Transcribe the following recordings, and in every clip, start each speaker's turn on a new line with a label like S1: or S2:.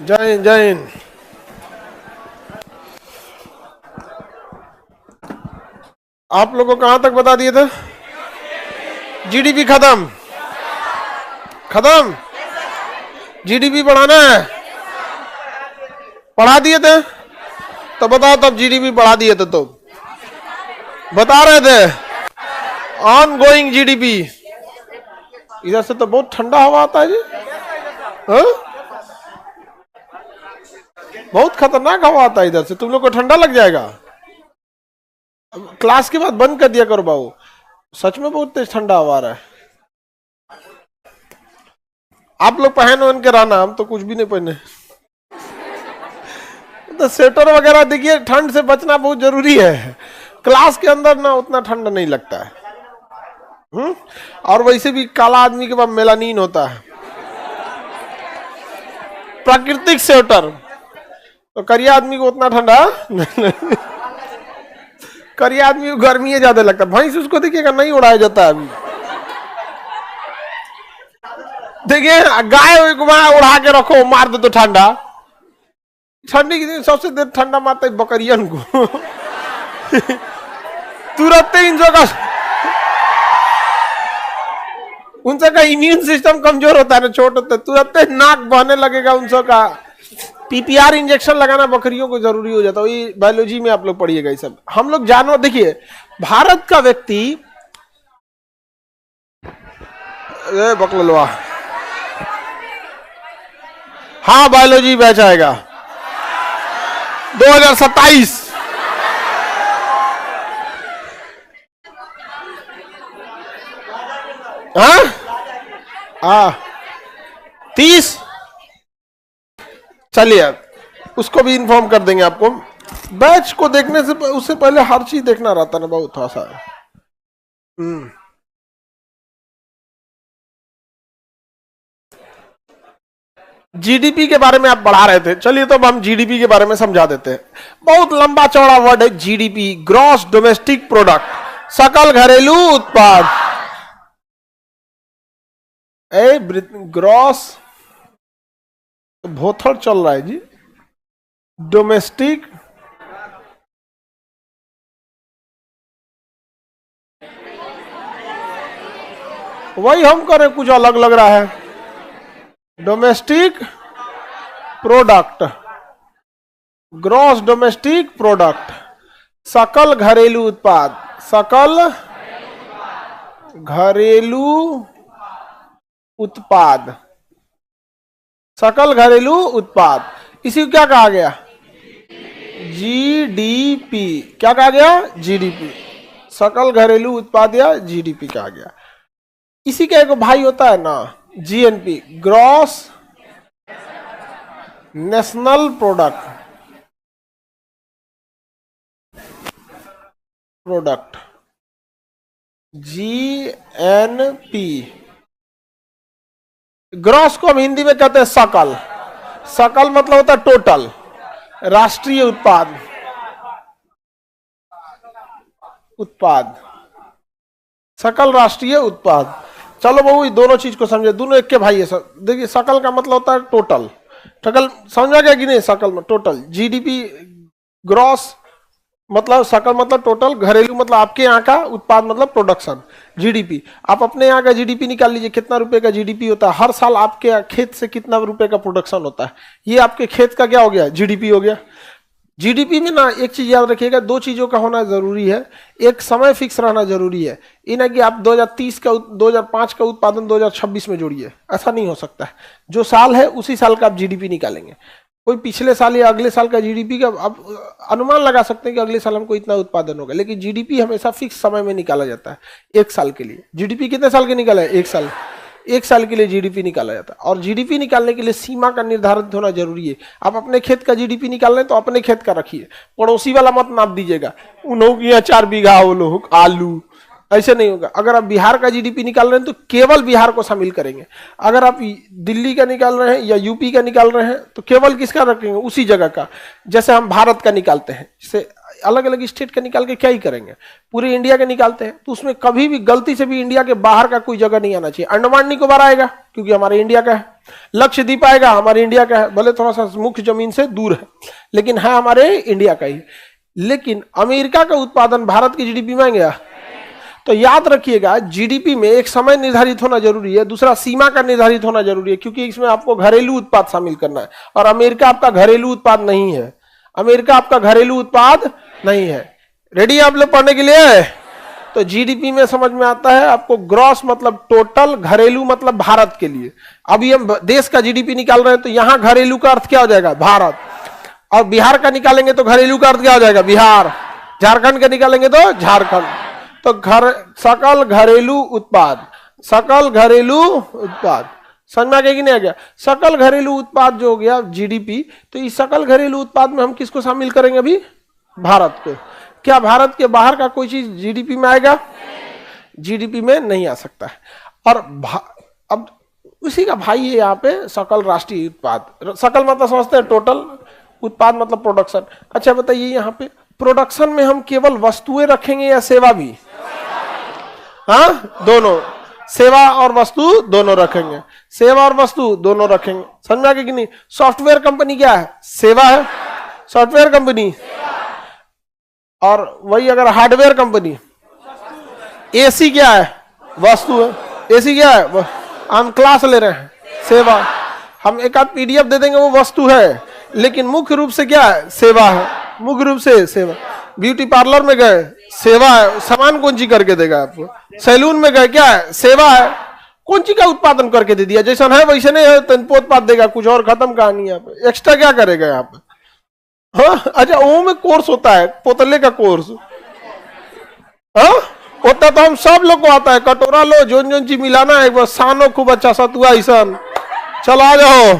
S1: जय हिंद जय हिंद। आप लोगों को कहां तक बता दिए थे? जीडीपी खत्म खत्म, जीडीपी बढ़ाना है, बढ़ा दिए थे। तो बताओ, तब जीडीपी बढ़ा दिए थे तो बता रहे थे ऑन गोइंग जीडीपी। इधर से तो बहुत ठंडा हवा आता है जी। हा? बहुत खतरनाक हवा आता है इधर से, तुम लोग को ठंडा लग जाएगा। क्लास के बाद बंद कर दिया करो बाबू, सच में बहुत तेज ठंडा हवा आ रहा है। आप लोग पहन वहन के रहना, हम तो कुछ भी नहीं पहने। तो स्वेटर वगैरह देखिए, ठंड से बचना बहुत जरूरी है। क्लास के अंदर ना उतना ठंडा नहीं लगता है। और वैसे भी काला आदमी के पास मेलानिन होता है, प्राकृतिक स्वेटर। तो करिया आदमी को उतना ठंडा करिया आदमी को गर्मी ज्यादा लगता है। भैंस उसको देखिएगा नहीं उड़ाया जाता है अभी। देखिए गाय को वहां उड़ा के रखो, मार दे तो ठंडा। ठंडी के दिन सबसे देर ठंडा मारता है बकरियन को। तुरंत उनसे का इम्यून सिस्टम कमजोर होता है ना, छोट होता है, तुरंत नाक बहने लगेगा उनसे का। पीपीआर इंजेक्शन लगाना बकरियों को जरूरी हो जाता है। ये बायोलॉजी में आप लोग पढ़िएगा ये सब। हम लोग जानवर, देखिए भारत का व्यक्ति बकलवा, हाँ बायोलॉजी बैच आएगा 2027। हाँ 30। चलिए उसको भी इन्फॉर्म कर देंगे आपको। बैच को देखने से उससे पहले हर चीज देखना रहता ना, बहुत थोड़ा सा। जीडीपी के बारे में आप बढ़ा रहे थे, चलिए तो अब हम जीडीपी के बारे में समझा देते हैं। बहुत लंबा चौड़ा वर्ड है जीडीपी, ग्रॉस डोमेस्टिक प्रोडक्ट, सकल घरेलू उत्पाद। ग्रॉस भोथड़ चल रहा है जी। डोमेस्टिक वही हम करें, कुछ अलग लग रहा है। Domestic product, gross domestic product, सकल घरेलू उत्पाद, सकल घरेलू उत्पाद, सकल घरेलू उत्पाद। इसी को क्या कहा गया? जीडीपी। क्या कहा गया? जीडीपी, सकल घरेलू उत्पाद या जीडीपी कहा गया। इसी का एक भाई होता है ना, GNP, gross national product, GNP. Gross को हम हिंदी में कहते हैं सकल। सकल मतलब होता है टोटल, राष्ट्रीय उत्पाद, उत्पाद, सकल राष्ट्रीय उत्पाद। चलो बहू दोनों चीज को समझे, दोनों एक के भाई है सब। देखिए सकल का मतलब होता है टोटल, सकल समझा गया कि नहीं? सकल में टोटल। जीडीपी, ग्रॉस मतलब सकल मतलब टोटल, घरेलू मतलब आपके यहाँ का, उत्पाद मतलब प्रोडक्शन। जीडीपी, आप अपने यहाँ का जीडीपी निकाल लीजिए, कितना रुपए का जीडीपी होता है हर साल, आपके खेत से कितना रुपए का प्रोडक्शन होता है, ये आपके खेत का क्या हो गया? जीडीपी हो गया। जीडीपी में ना एक चीज याद रखिएगा, दो चीजों का होना जरूरी है। एक समय फिक्स रहना जरूरी है, ये ना कि आप 2030 का 2005 का उत्पादन 2026 में जोड़िए, ऐसा नहीं हो सकता है। जो साल है उसी साल का आप जीडीपी निकालेंगे। कोई पिछले साल या अगले साल का जीडीपी का आप अनुमान लगा सकते हैं कि अगले साल हमको इतना उत्पादन होगा, लेकिन जीडीपी हमेशा फिक्स समय में निकाला जाता है, एक साल के लिए। जीडीपी कितने साल के निकाला है? एक साल के लिए जीडीपी निकाला जाता है। और जीडीपी निकालने के लिए सीमा का निर्धारित होना जरूरी है। आप अपने खेत का जीडीपी निकाल रहे हैं तो अपने खेत का रखिए, पड़ोसी वाला मत नाप दीजिएगा, उन्होंने यहाँ 4 बीघा हो लोग आलू, ऐसे नहीं होगा। अगर आप बिहार का जीडीपी निकाल रहे हैं तो केवल बिहार को शामिल करेंगे। अगर आप दिल्ली का निकाल रहे हैं या यूपी का निकाल रहे हैं तो केवल किसका रखेंगे? उसी जगह का। जैसे हम भारत का निकालते हैं, जैसे अलग अलग स्टेट का निकाल के क्या ही करेंगे, पूरे इंडिया के निकालते हैं तो उसमें कभी भी गलती से भी इंडिया के बाहर का कोई जगह नहीं आना चाहिए। अंडमान निकोबार आएगा क्योंकि हमारे इंडिया का है, लक्षद्वीप आएगा हमारे इंडिया का है, भले थोड़ा सा मुख्य जमीन से दूर है लेकिन है हमारे इंडिया का ही। लेकिन अमेरिका का उत्पादन भारत की जीडीपी में गया। तो याद रखिएगा जीडीपी में एक समय निर्धारित होना जरूरी है, दूसरा सीमा का निर्धारित होना जरूरी है, क्योंकि इसमें आपको घरेलू उत्पाद शामिल करना है और अमेरिका आपका घरेलू उत्पाद नहीं है। अमेरिका आपका घरेलू उत्पाद नहीं है। रेडी आप लोग पढ़ने के लिए? तो जीडीपी में समझ में आता है आपको ग्रॉस मतलब टोटल, घरेलू मतलब भारत के लिए। अभी हम देश का जीडीपी निकाल रहे हैं तो यहां घरेलू का अर्थ क्या हो जाएगा? भारत। और बिहार का निकालेंगे तो घरेलू का अर्थ क्या हो जाएगा? बिहार। झारखंड का निकालेंगे तो झारखंड। तो सकल घरेलू उत्पाद, सकल घरेलू उत्पाद समझ में आ गया कि नहीं आ गया? सकल घरेलू उत्पाद जो हो गया जीडीपी, तो इस सकल घरेलू उत्पाद में हम किसको शामिल करेंगे? अभी भारत को। क्या भारत के बाहर का कोई चीज जीडीपी में आएगा? जीडीपी में नहीं आ सकता है। और अब उसी का भाई है यहाँ पे सकल राष्ट्रीय उत्पाद। सकल मतलब समझते हैं टोटल, उत्पाद मतलब प्रोडक्शन। अच्छा बताइए यहाँ पे प्रोडक्शन में हम केवल वस्तुएं रखेंगे या सेवा भी? हाँ दोनों, सेवा और वस्तु दोनों रखेंगे। सेवा और वस्तु दोनों रखेंगे। समझ में आ गया कि नहीं? सॉफ्टवेयर कंपनी क्या है? सेवा है, सॉफ्टवेयर कंपनी। और वही अगर हार्डवेयर कंपनी, एसी क्या है? वस्तु है। एसी क्या है? हम क्लास ले रहे हैं, सेवा। हम एक आध पीडीएफ दे देंगे वो वस्तु है, लेकिन मुख्य रूप से क्या है? सेवा है। मुख्य रूप से सेवा। ब्यूटी पार्लर में गए, सेवा है। सामान कौन सी करके देगा आपको? सैलून में गए, क्या है? सेवा है। कौन सी का उत्पादन करके दे दिया? जैसा है वैसे नहीं है, उत्पाद देगा कुछ और, खत्म कहानी। यहाँ पे एक्स्ट्रा क्या करेगा यहाँ पे? हाँ अच्छा, वो में कोर्स होता है, पोतले का कोर्स। हाँ होता तो हम सब लोग को आता है। कटोरा लो, जोन चीज मिलाना है, बस सानो खूब अच्छा सतुआ ऐसा। चलो आ जाओ,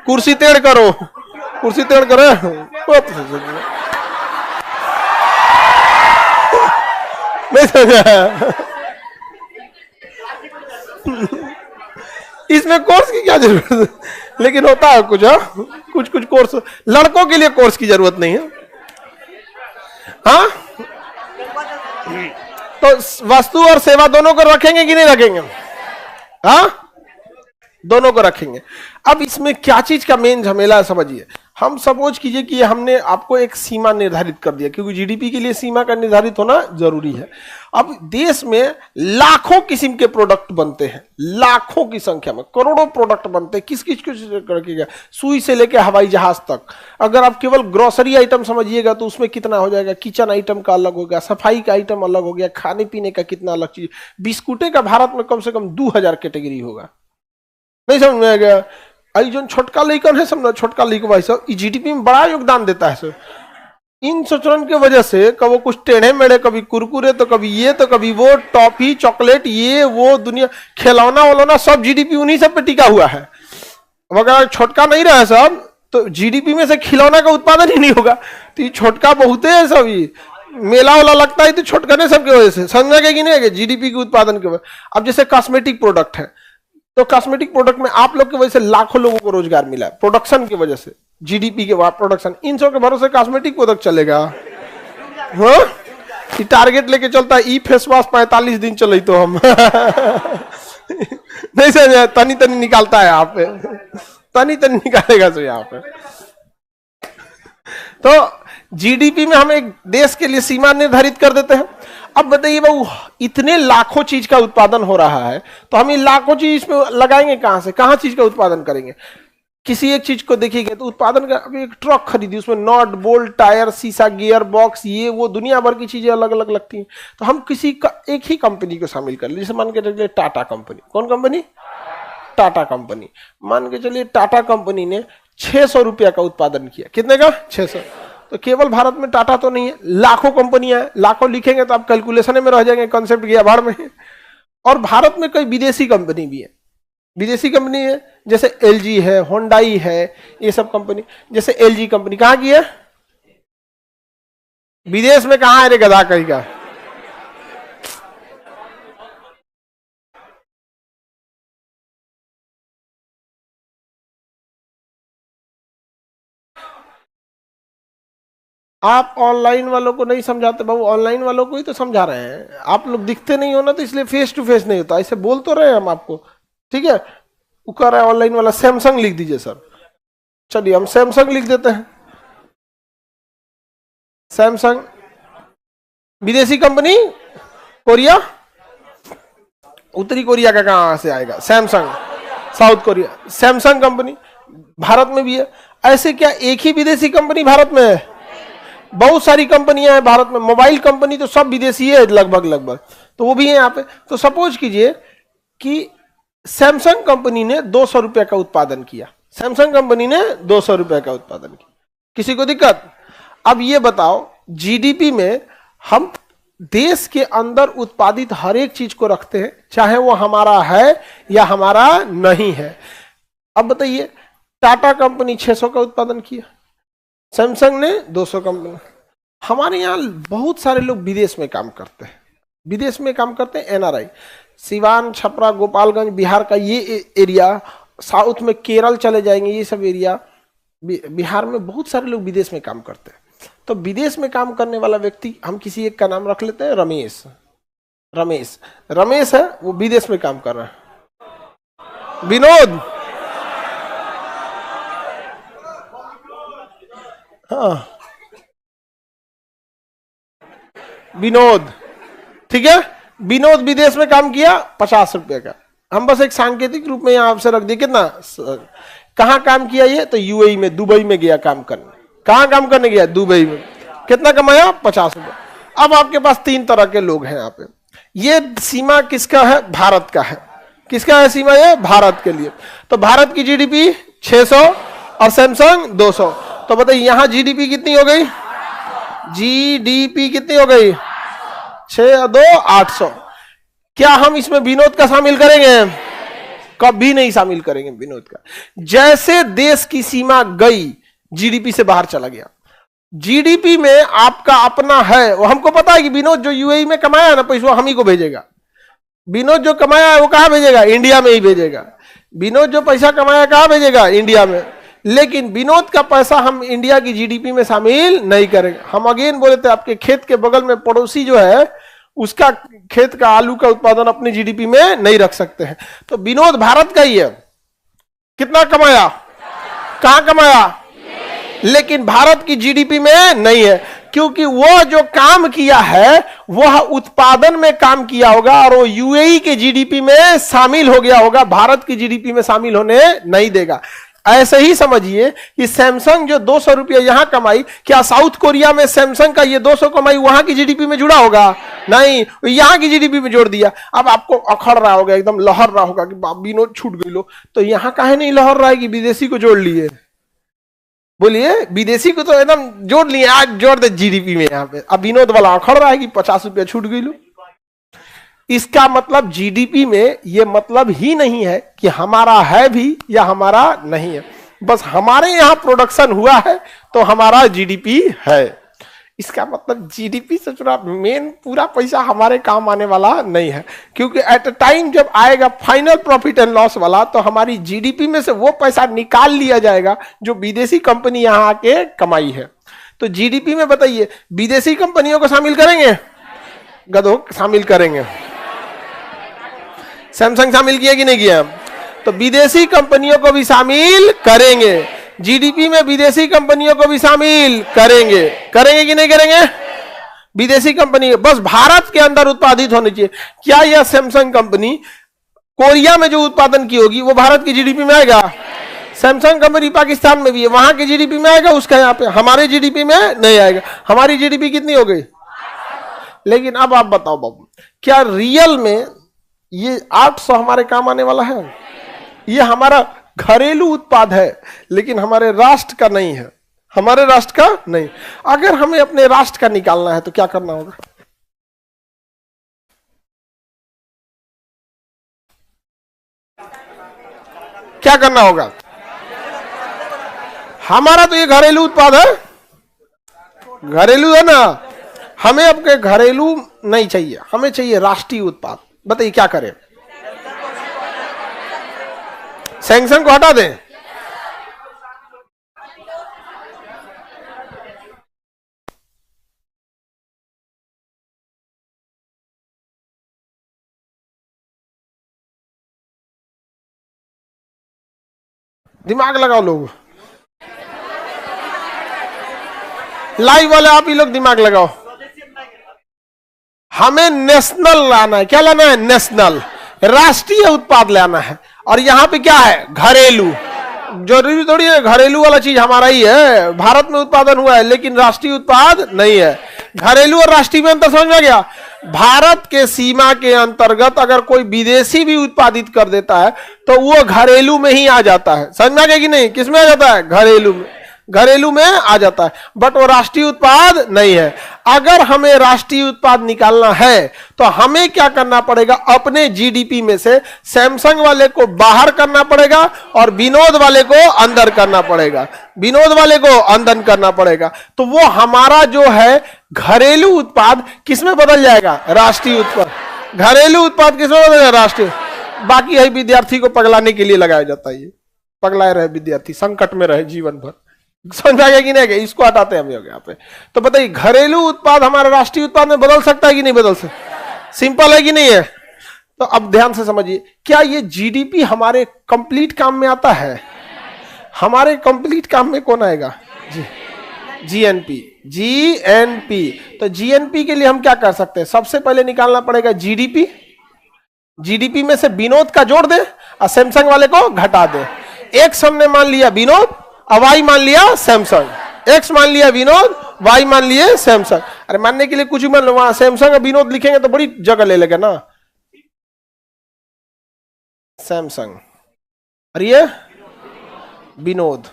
S1: कुर्सी टेढ़ करो, कुर्सी टेढ़ करे। नहीं समझा? इसमें कोर्स की क्या जरूरत है? लेकिन होता है कुछ। हाँ कुछ कुछ कोर्स लड़कों के लिए कोर्स की जरूरत नहीं है। हाँ तो वस्तु और सेवा दोनों को रखेंगे कि नहीं रखेंगे? हाँ दोनों को रखेंगे। अब इसमें क्या चीज का मेन झमेला है समझिए। हम सपोज कीजिए कि हमने आपको एक सीमा निर्धारित कर दिया, क्योंकि जीडीपी के लिए सीमा का निर्धारित होना जरूरी है। अब देश में लाखों किस्म के प्रोडक्ट बनते हैं, लाखों की संख्या में करोड़ों प्रोडक्ट बनते हैं। किस किस करके, सुई से लेकर हवाई जहाज तक। अगर आप केवल ग्रोसरी आइटम समझिएगा तो उसमें कितना हो जाएगा? किचन आइटम का अलग हो गया, सफाई का आइटम अलग हो गया, खाने पीने का कितना अलग चीज। बिस्कुटे का भारत में कम से कम 2000 कैटेगरी होगा। नहीं समझ में आ गया? आई जो छोटका लइकन है समझो, छोटका लइक भाई साहब जीडीपी में बड़ा योगदान देता है सर। इन सोचन के वजह से कभी कुछ टेढ़े मेढ़े, कभी कुरकुरे, तो कभी ये, तो कभी वो, टॉफी चॉकलेट, ये वो दुनिया, खिलौना वलौना, सब जीडीपी उन्हीं सब पे टिका हुआ है। अगर छोटका नहीं रहा सब तो जीडीपी में से खिलौना का उत्पादन ही नहीं होगा। तो ये छोटका बहुत है सब। ये मेला वाला लगता है तो छोटका नहीं, सबकी वजह से। समझा गया कि नहीं? जीडीपी के उत्पादन के वजह। अब जैसे कॉस्मेटिक प्रोडक्ट है, तो कॉस्मेटिक प्रोडक्ट में आप लोग की वजह से लाखों लोगों को रोजगार मिला है, प्रोडक्शन की वजह से। जीडीपी के बाद प्रोडक्शन, इन सब के भरोसे कॉस्मेटिक प्रोडक्ट चलेगा। हाँ टारगेट लेके चलता है, ई फेस वॉश 45 दिन चले तो हम नहीं समझ, तनी तनी निकालता है यहाँ पे, तनी तनी निकालेगा सो यहाँ पे। तो जीडीपी में हम एक देश के लिए सीमा निर्धारित कर देते हैं। अब बताइए बाबू, इतने लाखों चीज का उत्पादन हो रहा है, तो हम ये लाखों चीज इसमें लगाएंगे कहां से? कहां चीज का उत्पादन करेंगे? किसी एक चीज को देखिएगा तो उत्पादन का, अभी एक ट्रक खरीदी, उसमें नट बोल्ट टायर शीशा गियर बॉक्स ये वो दुनिया भर की चीजें अलग अलग लगती हैं। तो हम किसी का एक ही कंपनी को शामिल कर लीजिए, मान के चलिए टाटा कंपनी। कौन कंपनी? टाटा कंपनी। मान के चलिए टाटा कंपनी ने 600 रुपया का उत्पादन किया। कितने का? 600। तो केवल भारत में टाटा तो नहीं है, लाखों कंपनियां हैं। लाखों लिखेंगे तो आप कैलकुलेशन में रह जाएंगे, कॉन्सेप्ट गया भाड़ में। और भारत में कई विदेशी कंपनी भी है। विदेशी कंपनी है जैसे एलजी है, होंडाई है, ये सब कंपनी। जैसे एलजी कंपनी कहां की है? विदेश में। कहां है रे गधा कहीं का? आप ऑनलाइन वालों को नहीं समझाते बाबू, ऑनलाइन वालों को ही तो समझा रहे हैं। आप लोग दिखते नहीं हो ना, तो इसलिए फेस टू फेस नहीं होता। ऐसे बोल तो रहे हैं हम आपको, ठीक है? वो कह रहा है ऑनलाइन वाला सैमसंग लिख दीजिए सर। चलिए हम सैमसंग लिख देते हैं। सैमसंग विदेशी कंपनी, कोरिया, उत्तरी कोरिया का कहां से आएगा? Samsung, south Korea. Samsung company Bharat में भी है। ऐसे क्या एक ही विदेशी कंपनी भारत में है? बहुत सारी कंपनियां हैं भारत में। मोबाइल कंपनी तो सब विदेशी है लगभग लगभग, तो वो भी है यहाँ पे। तो सपोज कीजिए कि सैमसंग कंपनी ने 200 रुपए का उत्पादन किया। सैमसंग कंपनी ने 200 रुपए का उत्पादन किया। किसी को दिक्कत? अब ये बताओ, जीडीपी में हम देश के अंदर उत्पादित हर एक चीज को रखते हैं, चाहे वो हमारा है या हमारा नहीं है। अब बताइए, टाटा कंपनी 600 का उत्पादन किया, सैमसंग ने 200 कंपनी। हमारे यहाँ बहुत सारे लोग विदेश में काम करते हैं। विदेश में काम करते हैं एनआरआई। सिवान, छपरा, गोपालगंज, बिहार का ये एरिया, साउथ में केरल चले जाएंगे, ये सब एरिया, बिहार में बहुत सारे लोग विदेश में काम करते हैं। तो विदेश में काम करने वाला व्यक्ति, हम किसी एक का नाम रख लेते हैं रमेश। रमेश, रमेश है, वो विदेश में काम कर रहा है। विनोद, हाँ विनोद, ठीक है। विनोद विदेश में काम किया 50 रुपए का। हम बस एक सांकेतिक रूप में यहां आपसे रख दिए। कितना, कहां काम किया ये? तो यूएई में, दुबई में गया काम करने। कहां काम करने गया? दुबई में। कितना कमाया? 50 रुपए। अब आपके पास 3 तरह के लोग हैं यहाँ पे। ये सीमा किसका है? भारत का है। किसका है सीमा? ये भारत के लिए। तो भारत की जीडीपी 600 और सैमसंग 200। तो बताइए यहां जीडीपी कितनी हो गई? जीडीपी कितनी हो गई? 6 2 800। क्या हम इसमें विनोद का शामिल करेंगे? कभी नहीं शामिल करेंगे विनोद का। जैसे देश की सीमा गई, जीडीपी से बाहर चला गया। जीडीपी में आपका अपना है, वो हमको पता है कि विनोद जो यूएई में कमाया है ना पैसा, हम ही को भेजेगा। विनोद जो कमाया है वो कहां भेजेगा? इंडिया में ही भेजेगा। विनोद जो पैसा कमाया कहां भेजेगा? इंडिया में। लेकिन विनोद का पैसा हम इंडिया की जीडीपी में शामिल नहीं करेंगे। हम अगेन बोले थे, आपके खेत के बगल में पड़ोसी जो है, उसका खेत का आलू का उत्पादन अपनी जीडीपी में नहीं रख सकते हैं। तो विनोद भारत का ही है। कितना कमाया? कहां कमाया? लेकिन भारत की जीडीपी में नहीं है, क्योंकि वो जो काम किया है वह उत्पादन में काम किया होगा और वो यूएई के जीडीपी में शामिल हो गया होगा, भारत की जीडीपी में शामिल होने नहीं देगा। ऐसे ही समझिए कि सैमसंग जो 200 रुपया यहां कमाई, क्या साउथ कोरिया में सैमसंग का ये 200 कमाई वहां की जीडीपी में जुड़ा होगा? नहीं, यहां की जीडीपी में जोड़ दिया। अब आपको अखड़ रहा होगा, एकदम लहर रहा होगा कि विनोद छूट गई लो, तो यहां काहे नहीं लहर रहा है कि विदेशी को जोड़ लिए? बोलिए, विदेशी को तो एकदम जोड़ लिए, आज जोड़ दे जीडीपी में। यहाँ पे अब विनोद वाला अखड़ रहा है कि 50 रुपया छूट गई लो। इसका मतलब जीडीपी में यह मतलब ही नहीं है कि हमारा है भी या हमारा नहीं है। बस हमारे यहां प्रोडक्शन हुआ है तो हमारा जीडीपी है। इसका मतलब जीडीपी से जुड़ा मेन पूरा पैसा हमारे काम आने वाला नहीं है, क्योंकि एट अ टाइम जब आएगा फाइनल प्रॉफिट एंड लॉस वाला, तो हमारी जीडीपी में से वो पैसा निकाल लिया जाएगा जो विदेशी कंपनी यहां आके कमाई है। तो जीडीपी में बताइए, विदेशी कंपनियों को शामिल करेंगे? गधों शामिल करेंगे। सैमसंग शामिल किया कि नहीं किया? तो विदेशी कंपनियों को भी शामिल करेंगे। जीडीपी में विदेशी कंपनियों को भी शामिल करेंगे। करेंगे कि नहीं करेंगे? विदेशी कंपनी बस भारत के अंदर उत्पादित होनी चाहिए। क्या यह सैमसंग कंपनी कोरिया में जो उत्पादन की होगी वो भारत की जीडीपी में आएगा? सैमसंग कंपनी पाकिस्तान में भी है, वहां की जीडीपी में आएगा, उसका यहाँ पे, हमारे जीडीपी में नहीं आएगा। हमारी जीडीपी कितनी हो गई? लेकिन अब आप बताओ बाबू, क्या रियल में ये 800 हमारे काम आने वाला है? ये हमारा घरेलू उत्पाद है, लेकिन हमारे राष्ट्र का नहीं है। हमारे राष्ट्र का नहीं। अगर हमें अपने राष्ट्र का निकालना है तो क्या करना होगा? क्या करना होगा? हमारा तो ये घरेलू उत्पाद है, घरेलू है ना। हमें अपने घरेलू नहीं चाहिए, हमें चाहिए राष्ट्रीय उत्पाद। बताइए क्या करें? सैंक्शन को हटा दें? दिमाग लगाओ लोग, लाइव वाले आप ही लोग दिमाग लगाओ। हमें नेशनल लाना है, क्या लाना है? नेशनल, राष्ट्रीय उत्पाद लाना है। और यहां पे क्या है? घरेलू। जरूरी थोड़ी है घरेलू वाला चीज हमारा ही है, भारत में उत्पादन हुआ है लेकिन राष्ट्रीय उत्पाद नहीं है। घरेलू और राष्ट्रीय में अंतर समझ में आ गया? भारत के सीमा के अंतर्गत अगर कोई विदेशी भी उत्पादित कर देता है तो वो घरेलू में ही आ जाता है। समझ में आ गया कि नहीं? किस में आ जाता है? घरेलू में, घरेलू में आ जाता है, बट वो राष्ट्रीय उत्पाद नहीं है। अगर हमें राष्ट्रीय उत्पाद निकालना है तो हमें क्या करना पड़ेगा? अपने जीडीपी में से सैमसंग वाले को बाहर करना पड़ेगा और विनोद वाले को अंदर करना पड़ेगा, विनोद वाले को अंदर करना पड़ेगा। तो वो हमारा जो है घरेलू उत्पाद किसमें बदल जाएगा? राष्ट्रीय उत्पाद। घरेलू उत्पाद किसमें बदल जाएगा? राष्ट्रीय। बाकी है विद्यार्थी को पगलाने के लिए लगाया जाता है, ये पगलाए रहे विद्यार्थी, संकट में रहे जीवन भर। समझ आ गया कि नहीं? इसको हटाते हैं हम यहाँ पे। तो बताइए घरेलू उत्पाद हमारा राष्ट्रीय उत्पाद में बदल सकता है कि नहीं बदल सकता? सिंपल है कि नहीं है? तो अब ध्यान से समझिए, क्या ये जीडीपी हमारे कंप्लीट काम में आता है? हमारे कंप्लीट काम में कौन आएगा? जीएनपी। जीएनपी, तो जीएनपी के लिए हम क्या कर सकते हैं? सबसे पहले निकालना पड़ेगा जीडीपी। जीडीपी में से विनोद का जोड़ दे और सैमसंग वाले को घटा दे। एक्स हमने मान लिया विनोद, वाई मान लिया सैमसंग। एक्स मान लिया विनोद, वाई मान लिए सैमसंग। अरे मानने के लिए कुछ भी मान लो, वहां सैमसंग और विनोद लिखेंगे तो बड़ी जगह ले लेगा ना। सैमसंग और ये विनोद।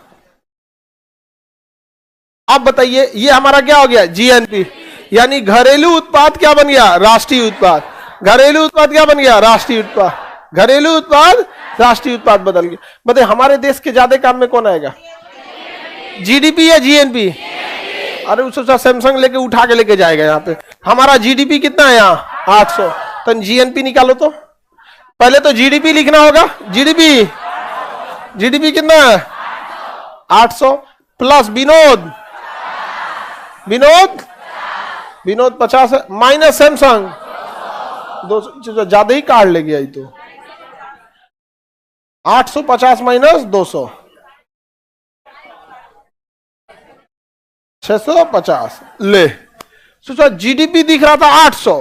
S1: अब बताइए ये हमारा क्या हो गया? जीएनपी, यानी घरेलू उत्पाद क्या बन गया? राष्ट्रीय उत्पाद। घरेलू उत्पाद क्या बन गया? राष्ट्रीय उत्पाद। घरेलू उत्पाद राष्ट्रीय उत्पाद बदल गया। बताइए हमारे देश के ज्यादा काम में कौन आएगा? जीडीपी या जीएनपी? अरे उसको सैमसंग लेके उठा के लेके जाएगा। यहाँ पे हमारा जीडीपी कितना है? यहाँ 800। तो जीएनपी निकालो। तो पहले तो जीडीपी लिखना होगा। जीडीपी, जीडीपी कितना है? 800 प्लस विनोद, विनोद, विनोद 50 है, माइनस सैमसंग 200। ज्यादा ही काट ले गया। तो 850 माइनस 200 650। ले सोचा जीडीपी दिख रहा था 800,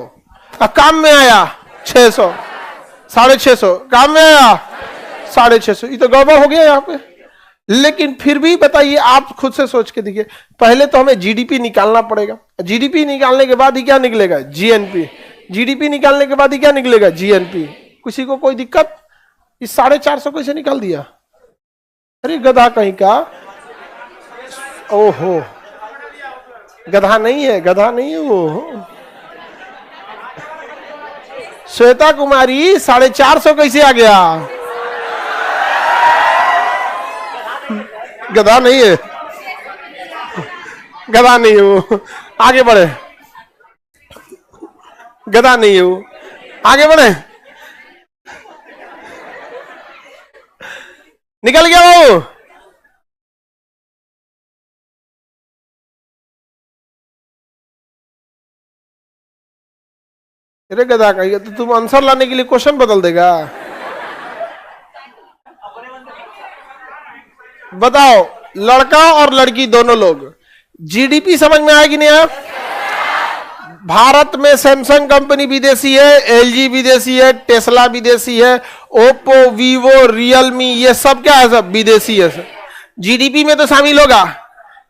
S1: काम में आया 600, 650। काम में आया 650। ये तो गड़बड़ हो गया यहाँ पे। लेकिन फिर भी बताइए, आप खुद से सोच के देखिए, पहले तो हमें जीडीपी निकालना पड़ेगा। जीडीपी निकालने के बाद ही क्या निकलेगा? जीएनपी। जीडीपी निकालने के बाद ही क्या निकलेगा? जीएनपी। किसी को कोई दिक्कत? इस 450 कैसे निकाल दिया? अरे गधा कहीं का। ओहो, गधा नहीं है, गधा नहीं है वो। श्वेता कुमारी 450 कैसे आ गया? गधा नहीं है, गधा नहीं है वो। आगे बढ़े, गधा नहीं है वो। आगे बढ़े, निकल गया वो। अरे गधा कहिए तो तुम आंसर लाने के लिए क्वेश्चन बदल देगा। बताओ, लड़का और लड़की दोनों लोग, जीडीपी समझ में आएगी नहीं? आप भारत में सैमसंग कंपनी विदेशी है, एलजी विदेशी है, टेस्ला विदेशी है, ओप्पो, वीवो, रियलमी, ये सब क्या है? सब विदेशी है। सब जीडीपी में तो शामिल होगा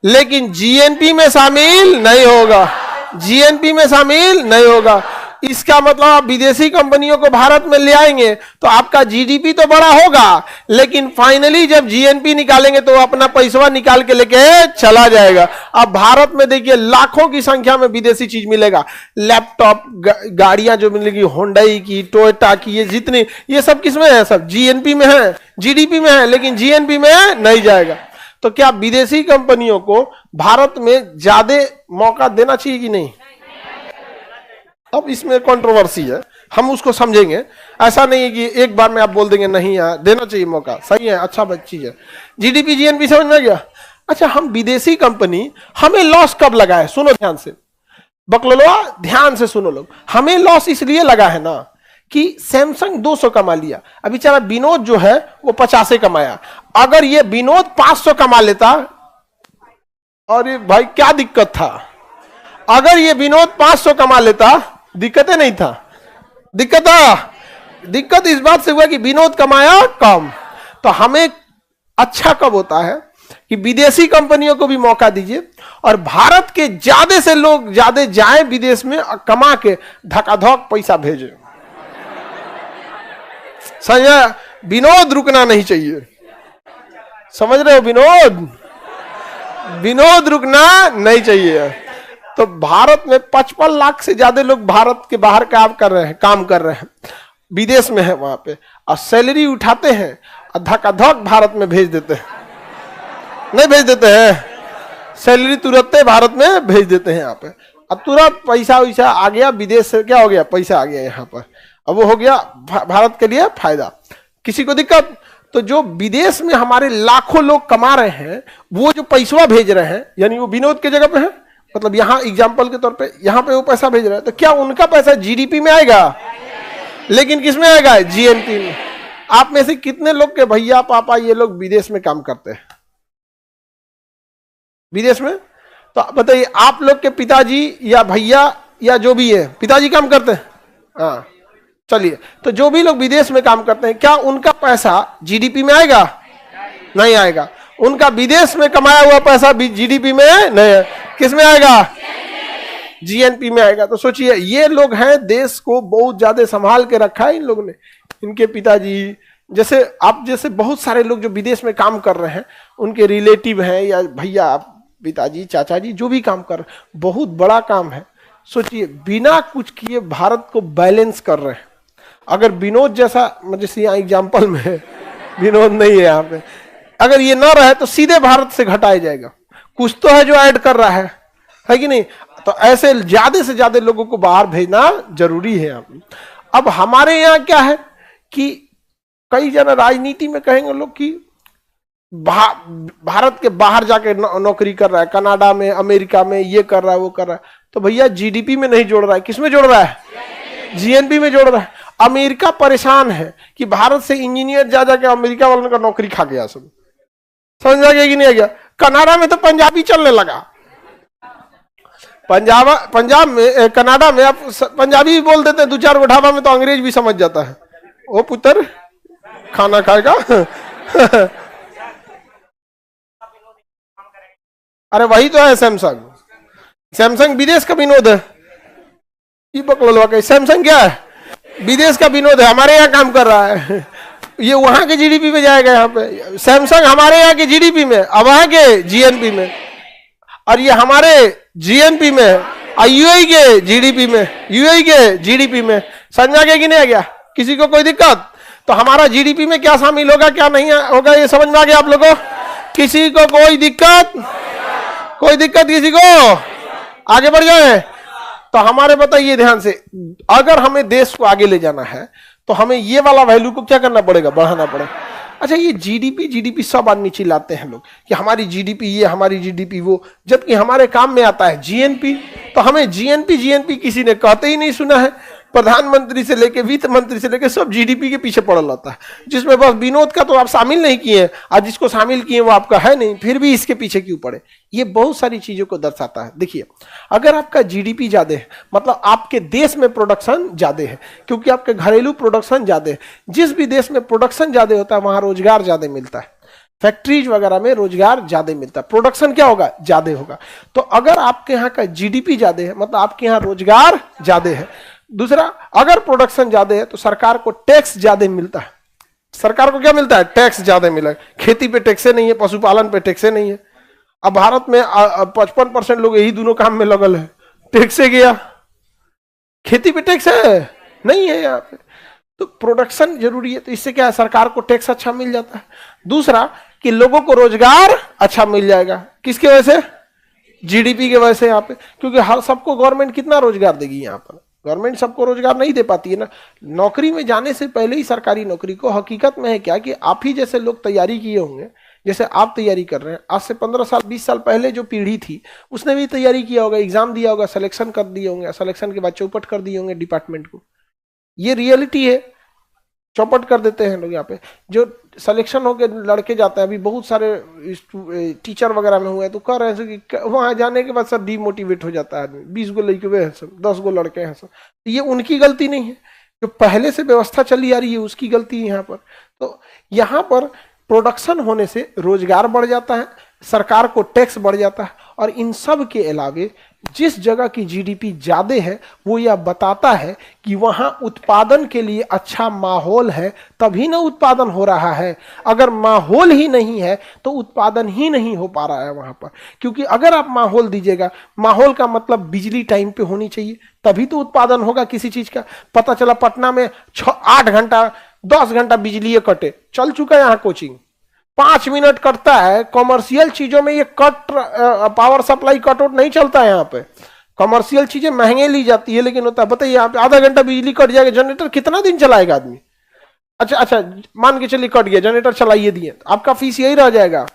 S1: लेकिन जीएनपी में शामिल नहीं होगा। जीएनपी में शामिल नहीं होगा। इसका मतलब आप विदेशी कंपनियों को भारत में ले आएंगे तो आपका जीडीपी तो बड़ा होगा, लेकिन फाइनली जब जीएनपी निकालेंगे तो अपना पैसा निकाल के लेके चला जाएगा। अब भारत में देखिए लाखों की संख्या में विदेशी चीज मिलेगा। लैपटॉप, गाड़ियां जो मिलेगी होंडई की, टोयोटा की, ये जितनी, ये सब किसमें है? सब जीएनपी में है, जीडीपी में है, लेकिन जीएनपी में नहीं जाएगा। तो क्या विदेशी कंपनियों को भारत में ज्यादा मौका देना चाहिए कि नहीं? अब इसमें कंट्रोवर्सी है, हम उसको समझेंगे। ऐसा नहीं है कि एक बार में आप बोल देंगे नहीं यार देना चाहिए मौका, सही है, अच्छा चीज है। जीडीपी जीएनपी समझ में गया? अच्छा, हम विदेशी कंपनी, हमें लॉस कब लगा है? सुनो ध्यान से, बकलोलवा ध्यान से सुनो लोग। हमें लॉस इसलिए लगा है ना कि सैमसंग 200 कमा लिया, अभी बेचारा विनोद जो है वो 50 कमाया। अगर ये विनोद 500 कमा लेता, और ये भाई क्या दिक्कत था, अगर ये विनोद 500 कमा लेता दिक्कतें नहीं था, दिक्कत इस बात से हुआ कि विनोद कमाया कम। तो हमें अच्छा कब होता है कि विदेशी कंपनियों को भी मौका दीजिए और भारत के ज्यादा से लोग ज्यादा जाए विदेश में, कमा के धकाधक पैसा भेजे। समझा? विनोद रुकना नहीं चाहिए, समझ रहे हो? विनोद रुकना नहीं चाहिए। तो भारत में 55 लाख से ज्यादा लोग भारत के बाहर काम कर रहे हैं, विदेश में है वहां पे, और सैलरी उठाते हैं और धकाधक भारत में भेज देते हैं। नहीं भेज देते हैं, सैलरी तुरंत भारत में भेज देते हैं यहाँ पे, अब तुरंत पैसा वैसा आ गया, विदेश से क्या हो गया, पैसा आ गया यहाँ पर, अब वो हो गया भारत के लिए फायदा। किसी को दिक्कत? तो जो विदेश में हमारे लाखों लोग कमा रहे हैं, वो जो पैसा भेज रहे हैं, यानी वो विनोद के जगह पे है, मतलब यहाँ एग्जाम्पल के तौर पे यहाँ पे वो पैसा भेज रहे हैं, तो क्या उनका पैसा जीडीपी में आएगा? लेकिन किस में आएगा? जीएनपी में। आप में से कितने लोग के भैया पापा ये लोग विदेश में काम करते हैं? विदेश में? तो बताइए, आप लोग के पिताजी या भैया या जो भी है, पिताजी काम करते हैं? हाँ, चलिए, तो जो भी लोग विदेश में काम करते हैं, क्या उनका पैसा जीडीपी में आएगा? नहीं आएगा। उनका विदेश में कमाया हुआ पैसा भी जीडीपी में नहीं है, किस में आएगा? जीएनपी में आएगा। तो सोचिए, ये लोग हैं, देश को बहुत ज्यादा संभाल के रखा है इन लोगों ने। इनके पिताजी जैसे, आप जैसे बहुत सारे लोग जो विदेश में काम कर रहे हैं, उनके रिलेटिव हैं या भैया, पिताजी, चाचा जी, जो भी काम कर रहे हैं, बहुत बड़ा काम है। सोचिए, बिना कुछ किए भारत को बैलेंस कर रहे हैं। अगर विनोद जैसा, जैसे यहाँ एग्जाम्पल में है, विनोद नहीं है यहाँ पे, अगर ये ना रहे तो सीधे भारत से घटाया जाएगा। कुछ तो है जो ऐड कर रहा है कि नहीं? तो ऐसे ज्यादा से ज्यादा लोगों को बाहर भेजना जरूरी है। अब हमारे यहाँ क्या है कि कई जन राजनीति में कहेंगे लोग कि भारत के बाहर जाके नौकरी कर रहा है, कनाडा में, अमेरिका में, ये कर रहा है, वो कर रहा है। तो भैया जीडीपी में नहीं जोड़ रहा है, किस में जोड़ रहा है? जीएनपी में जोड़ रहा है। अमेरिका परेशान है कि भारत से इंजीनियर जा जाके अमेरिका वालों का नौकरी खा गया सब। समझ आ गया कि नहीं आ गया? कनाडा में तो पंजाबी चलने लगा। पंजाब में, कनाडा में आप पंजाबी भी बोल देते हैं, 2-4 गो ढाबा में तो अंग्रेज भी समझ जाता है। ओ पुत्र, खाना खाएगा? अरे वही तो है सैमसंग विदेश का विनोद है। ये बकलोलवा का सैमसंग क्या है? विदेश का विनोद है, हमारे यहाँ काम कर रहा है। ये वहां के जीडीपी में जाएगा। यहाँ पे सैमसंग हमारे यहाँ के जीडीपी में, अब वहां के जीएनपी में, और ये हमारे जीएनपी में, यूएई के जीडीपी में, यूएई के जीडीपी में। समझा गया कि नहीं आ गया? किसी को कोई दिक्कत? तो हमारा जीडीपी में क्या शामिल होगा, क्या नहीं होगा, ये समझ में आ गया आप लोगों को? किसी को कोई दिक्कत? कोई दिक्कत किसी को? आगे बढ़ जाए। तो हमारे बताइए ध्यान से, अगर हमें देश को आगे ले जाना है तो हमें ये वाला वैल्यू को क्या करना पड़ेगा? बढ़ाना पड़ेगा। अच्छा, ये जीडीपी सब आदमी चिल्लाते हैं लोग कि हमारी जीडीपी ये, हमारी जीडीपी वो, जबकि हमारे काम में आता है जीएनपी। तो हमें जीएनपी किसी ने कहते ही नहीं सुना है। प्रधानमंत्री से लेके वित्त मंत्री से लेके सब जीडीपी के पीछे पड़ा रहता है, जिसमें बस विनोद का तो आप शामिल नहीं किए, और जिसको शामिल किए वो आपका है नहीं, फिर भी इसके पीछे क्यों पड़े? ये बहुत सारी चीजों को दर्शाता है। देखिए, अगर आपका जीडीपी ज्यादा है, मतलब आपके देश में प्रोडक्शन ज्यादा है, क्योंकि आपके घरेलू प्रोडक्शन ज्यादा है। जिस भी देश में प्रोडक्शन ज्यादा होता है वहां रोजगार ज्यादा मिलता है, फैक्ट्रीज वगैरह में रोजगार ज्यादा मिलता है, प्रोडक्शन क्या होगा? ज्यादा होगा। तो अगर आपके यहाँ का जीडीपी ज्यादा है, मतलब आपके यहाँ रोजगार ज्यादा है। दूसरा, अगर प्रोडक्शन ज्यादा है तो सरकार को टैक्स ज्यादा मिलता है। सरकार को क्या मिलता है? टैक्स ज्यादा मिला है। खेती पे टैक्से नहीं है, पशुपालन पे टैक्से नहीं है। अब भारत में 55% लोग यही दोनों काम में लगल है, टैक्से गया। खेती पे टैक्स है नहीं है यहाँ पे। तो प्रोडक्शन जरूरी है, तो इससे क्या है? सरकार को टैक्स अच्छा मिल जाता है। दूसरा कि लोगों को रोजगार अच्छा मिल जाएगा, किसकी वजह से? जीडीपी की वजह से। यहाँ पे क्योंकि हर सबको गवर्नमेंट कितना रोजगार देगी? यहाँ पर गवर्नमेंट सबको रोजगार नहीं दे पाती है ना। नौकरी में जाने से पहले ही सरकारी नौकरी को, हकीकत में है क्या कि आप ही जैसे लोग तैयारी किए होंगे, जैसे आप तैयारी कर रहे हैं। आज से 15 साल 20 साल पहले जो पीढ़ी थी उसने भी तैयारी किया होगा, एग्जाम दिया होगा, सिलेक्शन कर दिए होंगे, सिलेक्शन के बाद चौपट कर दिए होंगे डिपार्टमेंट को। ये रियलिटी है। चौपट कर देते हैं लोग यहाँ पे। जो सिलेक्शन होके लड़के जाते हैं, अभी बहुत सारे टीचर वगैरह में हुए हैं, तो कह रहे हैं कि वहां जाने के बाद सर डीमोटिवेट हो जाता है आदमी। 20 गो लड़के हैं सब, 10 गो लड़के हैं सब, ये उनकी गलती नहीं है, जो पहले से व्यवस्था चली आ रही है उसकी गलती है यहाँ पर। तो यहाँ पर प्रोडक्शन होने से रोजगार बढ़ जाता है, सरकार को टैक्स बढ़ जाता है, और इन सब के अलावे जिस जगह की जीडीपी ज्यादा है वो यह बताता है कि वहां उत्पादन के लिए अच्छा माहौल है, तभी ना उत्पादन हो रहा है। अगर माहौल ही नहीं है तो उत्पादन ही नहीं हो पा रहा है वहां पर। क्योंकि अगर आप माहौल दीजिएगा, माहौल का मतलब बिजली टाइम पे होनी चाहिए, तभी तो उत्पादन होगा किसी चीज का। पता चला पटना में 8 घंटा 10 घंटा बिजली कटे, चल चुका है यहाँ कोचिंग, 5 मिनट कटता है। कॉमर्शियल चीजों में ये cut power supply cut out नहीं चलता है यहाँ पे। कॉमर्शियल चीजें महंगे ली जाती है, लेकिन होता है बताइए यहाँ पे आधा घंटा बिजली कट जाएगा, जनरेटर कितना दिन चलाएगा आदमी? अच्छा मान के चलिए कट गया, जनरेटर चलाइए दिए, तो आपका फीस यही रह जाएगा,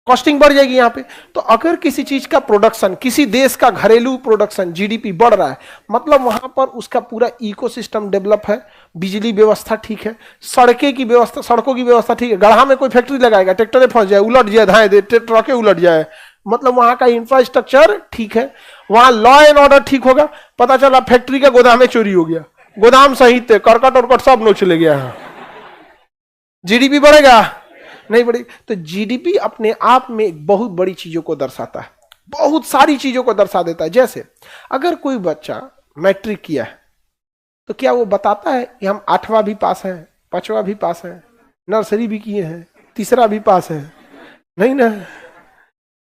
S1: कॉस्टिंग बढ़ जाएगी यहाँ पे। तो अगर किसी चीज का प्रोडक्शन, किसी देश का घरेलू प्रोडक्शन जीडीपी बढ़ रहा है, मतलब वहां पर उसका पूरा इकोसिस्टम डेवलप है, बिजली व्यवस्था ठीक है, सड़कों की व्यवस्था ठीक है। गढ़ा में कोई फैक्ट्री लगाएगा, ट्रैक्टर फंस जाए, उलट जाए, धाए दे, ट्रकें उलट जाए, मतलब वहां का इंफ्रास्ट्रक्चर ठीक है, वहां लॉ एंड ऑर्डर ठीक होगा। पता चला फैक्ट्री का गोदाम में चोरी हो गया, गोदाम सहित थे, करकट उरकट सब नोच ले गया, जीडीपी बढ़ेगा नहीं बढ़ेगी। तो जीडीपी अपने आप में एक बहुत बड़ी चीजों को दर्शाता है, बहुत सारी चीजों को दर्शा देता है। जैसे अगर कोई बच्चा मैट्रिक किया है तो क्या वो बताता है कि हम 8वां भी पास हैं, 5वां भी पास हैं, नर्सरी भी किए हैं, तीसरा भी पास है? नहीं ना।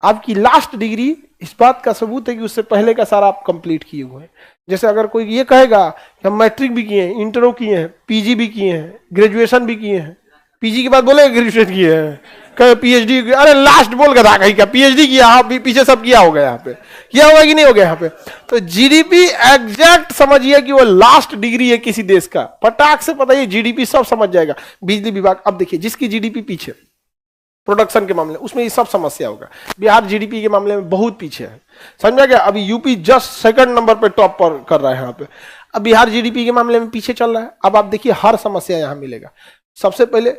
S1: आपकी लास्ट डिग्री इस बात का सबूत है कि उससे पहले का सारा आप कंप्लीट किए हुए हैं। जैसे अगर कोई ये कहेगा कि हम मैट्रिक भी किए हैं, इंटरो किए हैं, पीजी भी किए हैं, ग्रेजुएशन भी किए हैं, पीजी के बाद बोले ग्रेजुएशन किए हैं, कहे पीएचडी, अरे लास्ट बोल गया था कहीं का पीएचडी किया, हाँ पीछे सब किया होगा, यहाँ पे किया होगा कि नहीं हो गया यहाँ पे। तो जीडीपी एग्जैक्ट समझिए कि वो लास्ट डिग्री है किसी देश का, पटाख से पता है जीडीपी सब समझ जाएगा। बिजली विभाग, अब देखिए जिसकी जीडीपी पीछे प्रोडक्शन के मामले उसमें ये सब समस्या होगा। बिहार जीडीपी के मामले में बहुत पीछे है, समझा गया। अभी यूपी जस्ट सेकंड नंबर पे टॉप पर कर रहा है यहाँ पे, अब बिहार जीडीपी के मामले में पीछे चल रहा है। अब आप देखिए हर समस्या यहाँ मिलेगा। सबसे पहले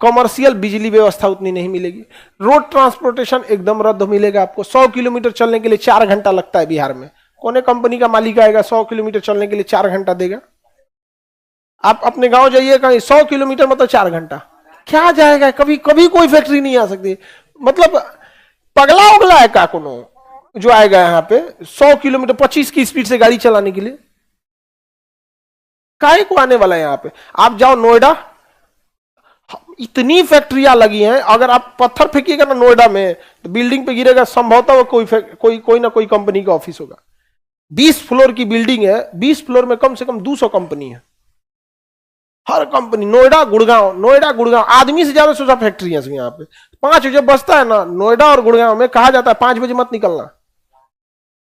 S1: कमर्शियल बिजली व्यवस्था उतनी नहीं मिलेगी, रोड ट्रांसपोर्टेशन एकदम रद्द मिलेगा आपको। 100 किलोमीटर चलने के लिए 4 घंटा लगता है बिहार में, कौन कंपनी का मालिक आएगा 100 किलोमीटर चलने के लिए 4 घंटा देगा? आप अपने गांव जाइए कहीं 100 किलोमीटर मतलब 4 घंटा क्या जाएगा? कभी कभी कोई फैक्ट्री नहीं आ सकती, मतलब पगला उगला है का कोनो जो आएगा यहाँ पे 100 किलोमीटर 25 की स्पीड से गाड़ी चलाने के लिए? काहे को आने वाला है यहाँ पे? आप जाओ नोएडा, इतनी फैक्ट्रियां लगी हैं, अगर आप पत्थर फेंकिएगा ना नोएडा में तो बिल्डिंग पे गिरेगा, संभवतः कोई ना कोई कंपनी का ऑफिस होगा। 20 फ्लोर की बिल्डिंग है, 20 फ्लोर में कम से कम 200 कंपनी है, हर कंपनी। नोएडा गुड़गांव आदमी से ज्यादा सोचा फैक्ट्रियां यहाँ पे। 5 बजे बजता है ना नोएडा और गुड़गांव में, कहा जाता है 5 बजे मत निकलना,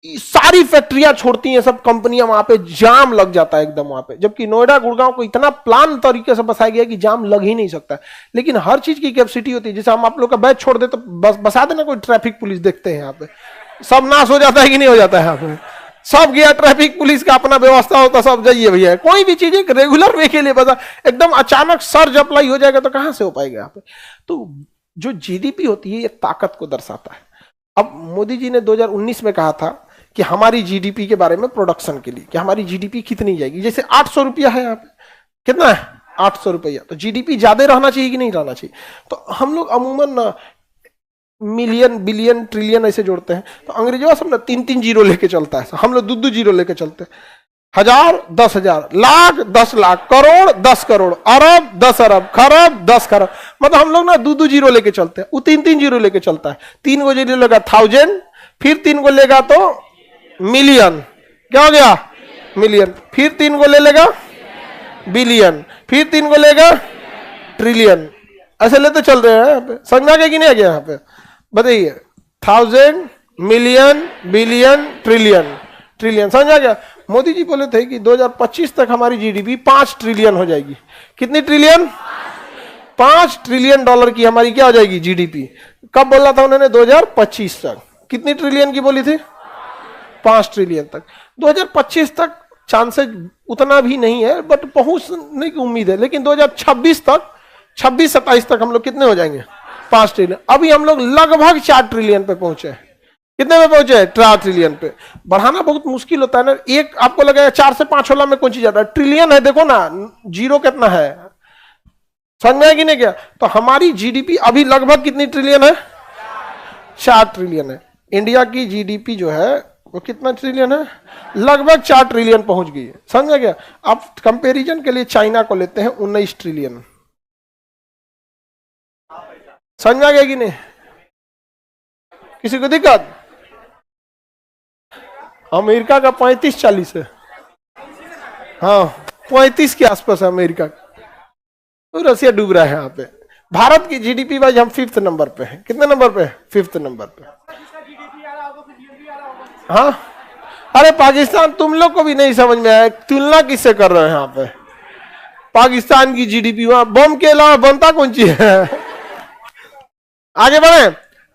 S1: सारी फैक्ट्रियां छोड़ती हैं सब कंपनियां, वहां पे जाम लग जाता है एकदम वहां पे। जबकि नोएडा गुड़गांव को इतना प्लान तरीके से बसाया गया कि जाम लग ही नहीं सकता। लेकिन हर चीज की कैपेसिटी होती है, जैसे हम आप लोग का बैच छोड़ दे तो बसा देना कोई ट्रैफिक पुलिस, देखते हैं यहाँ पे सब नाश हो जाता है कि नहीं हो जाता है यहाँ पे? सब गया, ट्रैफिक पुलिस का अपना व्यवस्था होता, सब जाइए भैया। कोई भी चीज एक रेगुलर वे के लिए बता, एकदम अचानक सर्ज अप्लाई हो जाएगा तो कहां से हो पाएगा यहाँ पे? तो जो जीडीपी होती है ये ताकत को दर्शाता है। अब मोदी जी ने 2019 में कहा था कि हमारी जीडीपी के बारे में, प्रोडक्शन के लिए, कि हमारी जीडीपी कितनी जाएगी। जैसे 800 रुपया है यहाँ पे, कितना है 800 रुपया, तो जीडीपी ज्यादा रहना चाहिए कि नहीं रहना चाहिए? तो हम लोग अमूमन मिलियन बिलियन ट्रिलियन ऐसे जोड़ते हैं, तो अंग्रेजों सब ना 3-3 जीरो लेके चलता है, हम लोग 2-2 जीरो लेके चलते हैं। 1000 10,000, लाख 10 लाख, करोड़ 10 करोड़, अरब 10 अरब, खरब 10 खरब, मतलब हम लोग ना 2-2 जीरो लेके चलते हैं। वो 3-3 जीरो लेके चलता है। 3 गो जीरो लेगा 1000, फिर 3 को लेगा तो मिलियन, क्या हो गया मिलियन, फिर 3 को ले लेगा बिलियन, फिर 3 को लेगा ट्रिलियन, ऐसे लेते चल रहे हैं यहाँ पे। समझा गया कि नहीं आ गया यहाँ पे? बताइए 1000 मिलियन बिलियन ट्रिलियन, समझा गया? मोदी जी बोले थे कि 2025 तक हमारी जीडीपी 5 ट्रिलियन हो जाएगी। कितनी ट्रिलियन? 5 ट्रिलियन डॉलर की हमारी क्या हो जाएगी जीडीपी। कब बोला था उन्होंने? 2025 तक। कितनी ट्रिलियन की बोली थी? 5 ट्रिलियन तक। 2025 तक चांसेस उतना भी नहीं है, बट पहुंचने की उम्मीद है। लेकिन 2026 तक, 26-27 तक हम लोग कितने हो जाएंगे? 5 ट्रिलियन। अभी हम लोग लगभग 4 ट्रिलियन पे पहुंचे। कितने पे पहुंचे? 4 ट्रिलियन पे। बढ़ाना बहुत मुश्किल होता है ना। एक आपको लगेगा 4 से 5 वाला में कौन चीज जाता है? ट्रिलियन है, देखो ना जीरो कितना है, समझ में आएगी नहीं क्या? तो हमारी जीडीपी अभी लगभग कितनी ट्रिलियन है? 4 ट्रिलियन है। इंडिया की जीडीपी जो है वो कितना ट्रिलियन है? लगभग 4 ट्रिलियन पहुंच गई है, समझ गया? अब कंपैरिजन के लिए चाइना को लेते हैं, 19 ट्रिलियन। समझ में आ गया कि नहीं? किसी को दिक्कत? अमेरिका का 35-40 है। हाँ, 35 के आसपास है अमेरिका। तो रसिया डूब रहा है यहाँ पे। भारत की जीडीपी वाइज हम 5th नंबर पे हैं। कितने नंबर पे? 5th नंबर पे। हाँ, अरे पाकिस्तान, तुम लोग को भी नहीं समझ में आया, तुलना किससे कर रहे हैं यहाँ पे? पाकिस्तान की जीडीपी, वहां बम के अलावा बनता कौन चीज है? आगे बढ़े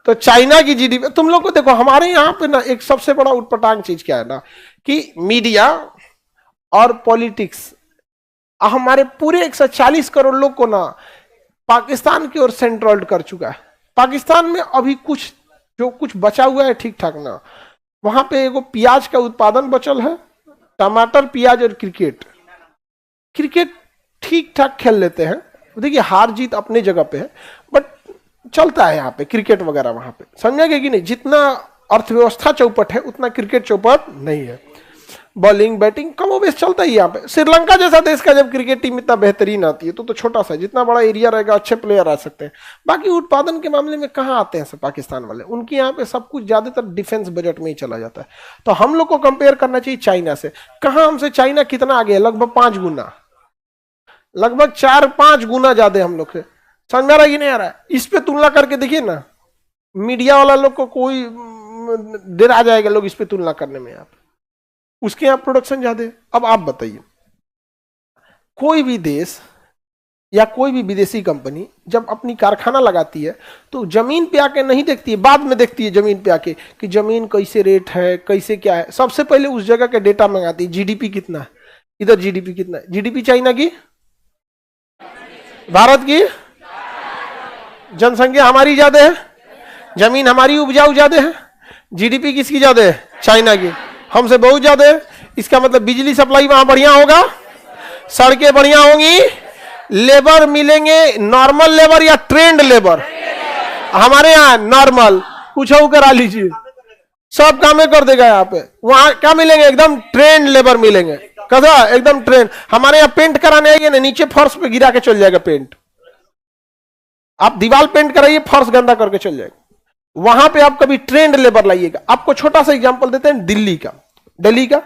S1: तो चाइना की जीडीपी, तुम लोग को देखो, हमारे यहाँ पे ना एक सबसे बड़ा उटपटांग चीज क्या है ना, कि मीडिया और पॉलिटिक्स हमारे पूरे 140 करोड़ लोग को ना पाकिस्तान की ओर सेंट्रोल्ड कर चुका है। पाकिस्तान में अभी कुछ जो कुछ बचा हुआ है ठीक ठाक ना, वहां पे एगो प्याज का उत्पादन बचल है, टमाटर, प्याज और क्रिकेट। क्रिकेट ठीक ठाक खेल लेते हैं, देखिए हार जीत अपने जगह पे है, बट चलता है यहाँ पे क्रिकेट वगैरह वहां पे, समझेंगे कि नहीं? जितना अर्थव्यवस्था चौपट है उतना क्रिकेट चौपट नहीं है। बॉलिंग बैटिंग कमोबेश चलता ही यहाँ पे। श्रीलंका जैसा देश का जब क्रिकेट टीम इतना बेहतरीन आती है तो छोटा सा, जितना बड़ा एरिया रहेगा अच्छे प्लेयर आ सकते हैं। बाकी उत्पादन के मामले में कहाँ आते हैं सब पाकिस्तान वाले? उनके यहाँ पे सब कुछ ज्यादातर डिफेंस बजट में ही चला जाता है। तो हम लोग को कंपेयर करना चाहिए चाइना से। कहाँ हमसे चाइना कितना आगे है? लगभग 5 गुना, लगभग 4-5 गुना ज्यादा हम लोग से। समझ में आ रहा है कि नहीं आ रहा है? इस पे तुलना करके देखिए ना, मीडिया वाला लोग को कोई देर आ जाएगा लोग इस पे तुलना करने में। आप उसके यहाँ प्रोडक्शन ज्यादा है। अब आप बताइए, कोई भी देश या कोई भी विदेशी कंपनी जब अपनी कारखाना लगाती है तो जमीन पे आके नहीं देखती है, बाद में देखती है जमीन पे आके कि जमीन कैसे रेट है, कैसे क्या है। सबसे पहले उस जगह के डेटा मंगाती है, जीडीपी कितना है, इधर जीडीपी कितना है। जीडीपी चाइना की, भारत की, जनसंख्या हमारी ज्यादा है, जमीन हमारी उपजाऊ ज्यादा है, जीडीपी किसकी ज्यादा है? चाइना की, हमसे बहुत ज्यादा है। इसका मतलब बिजली सप्लाई वहां बढ़िया होगा, सड़कें बढ़िया होंगी, लेबर मिलेंगे, नॉर्मल लेबर या ट्रेंड लेबर? हमारे यहाँ नॉर्मल, कुछ करा लीजिए, सब कामें कर देगा। यहाँ पे वहां क्या मिलेंगे? एकदम ट्रेंड लेबर मिलेंगे। कदा एकदम ट्रेंड। हमारे यहाँ पेंट कराने आएंगे ना, नीचे फर्श पे गिरा के चल जाएगा पेंट। आप दीवार पेंट कराइए, फर्श गंदा करके चल जाएगा। वहां पे आप कभी ट्रेंड लेबर लाइएगा। आपको छोटा सा एग्जांपल देते हैं दिल्ली का, दिल्ली का।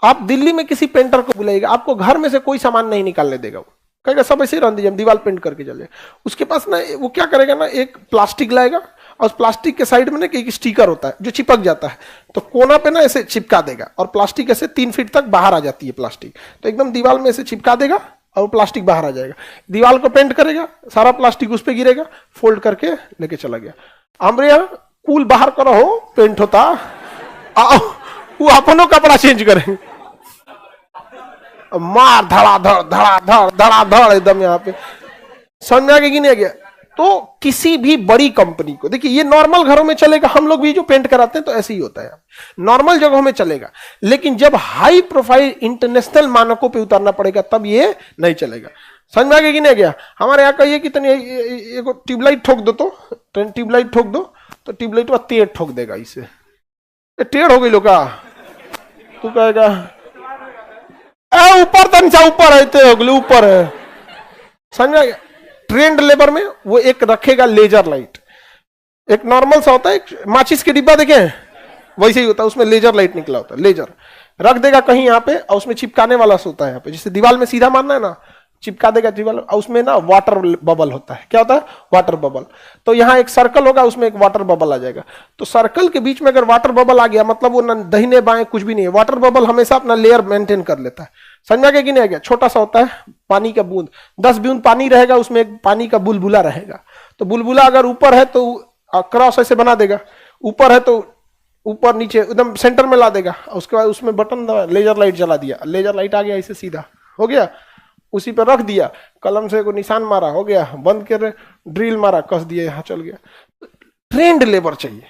S1: आप दिल्ली में किसी पेंटर को बुलाइएगा, आपको घर में से कोई सामान नहीं निकालने देगा। वो कहेगा सब ऐसे ही रहने दीजिए, हम दीवार पेंट करके चले। उसके पास ना वो क्या करेगा ना, एक प्लास्टिक लाएगा और उस प्लास्टिक के साइड में ना एक स्टिकर होता है जो चिपक जाता है, तो कोना पे ना ऐसे चिपका देगा और प्लास्टिक ऐसे 3 फीट तक बाहर आ जाती है प्लास्टिक, तो एकदम दीवार में ऐसे चिपका देगा और प्लास्टिक बाहर आ जाएगा। दीवार को पेंट करेगा, सारा प्लास्टिक उस पर गिरेगा, फोल्ड करके लेके चला गया। हमारे यहाँ कूल बाहर करो हो पेंट होता, वो अपनों कपड़ा चेंज करेंगे, मार धड़ाधड़ धड़ाधड़ धड़ाधड़ एकदम। यहाँ पे समझ में आ गया कि नहीं आ गया? तो किसी भी बड़ी कंपनी को देखिए, ये नॉर्मल घरों में चलेगा, हम लोग भी जो पेंट कराते हैं तो ऐसे ही होता है, नॉर्मल जगहों में चलेगा। लेकिन जब हाई प्रोफाइल इंटरनेशनल मानकों पे उतारना पड़ेगा तब ये नहीं चलेगा। समझ में आ गया कि नहीं गया? हमारे यहाँ कहिए कि ट्यूबलाइट ठोक दो, तो ट्यूबलाइट ठोक दो तो ट्यूबलाइट वह टेढ़ ठोक देगा, इसे टेढ़ हो गई लोग का, तू कहेगा ऊपर तन सा ऊपर है, ऊपर है। समझ में आ गया? ट्रेंड लेबर में वो एक रखेगा लेजर लाइट, एक नॉर्मल सा होता है, एक माचिस के डिब्बा देखे वैसे ही होता है, उसमें लेजर लाइट निकला होता है, लेजर रख देगा कहीं यहाँ पे, और उसमें चिपकाने वाला सा होता है यहाँ पे, जैसे दीवार में सीधा मारना है ना, चिपका देगा दीवार, और उसमें ना वाटर बबल होता है। क्या होता है? Water bubble. तो यहाँ एक सर्कल होगा, उसमें एक वाटर बबल आ जाएगा। तो सर्कल के बीच में अगर वाटर बबल आ गया मतलब वो ना दाहिने बाएं कुछ भी नहीं है, वाटर बबल हमेशा अपना लेयर मेंटेन कर लेता है। समझ में आ गया कि नहीं आ गया? छोटा सा होता है पानी का बूंद, 10 बूंद पानी रहेगा, उसमें एक पानी का बुलबुला रहेगा। तो बुलबुला अगर ऊपर है तो क्रॉस ऐसे बना देगा, ऊपर है तो ऊपर नीचे एकदम सेंटर में ला देगा, उसके बाद उसमें बटन दबा, लेजर लाइट जला दिया, लेजर लाइट आ गया, ऐसे सीधा हो गया, उसी पर रख दिया, कलम से को निशान मारा, हो गया, बंद कर, ड्रिल मारा, कस दिया, यहाँ चल गया। ट्रेंड लेबर चाहिए।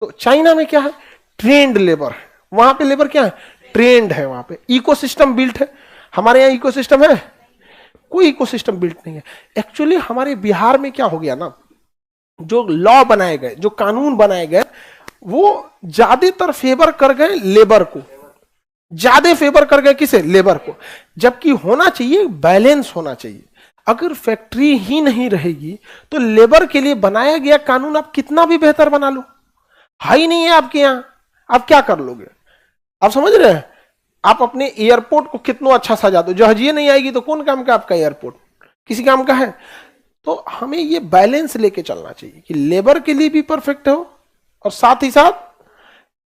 S1: तो चाइना में क्या है, ट्रेंड लेबर, वहां पे लेबर क्या है, ट्रेंड है, वहां पे इकोसिस्टम बिल्ट है। हमारे यहाँ इकोसिस्टम है, कोई इकोसिस्टम बिल्ट नहीं है। एक्चुअली हमारे बिहार में क्या हो गया ना, जो लॉ बनाए गए, जो कानून बनाए गए, वो ज्यादातर फेवर कर गए लेबर को, ज्यादा फेवर कर गए किसे, लेबर को। जबकि होना चाहिए बैलेंस होना चाहिए। अगर फैक्ट्री ही नहीं रहेगी तो लेबर के लिए बनाया गया कानून आप कितना भी बेहतर बना लो, है ही नहीं है आपके यहां, आप क्या कर लोगे। आप समझ रहे हैं, आप अपने एयरपोर्ट को कितना अच्छा सजा दो, जहाजिए नहीं आएगी तो कौन काम का आपका एयरपोर्ट, किसी काम का है। तो हमें ये बैलेंस लेके चलना चाहिए कि लेबर के लिए भी परफेक्ट हो और साथ ही साथ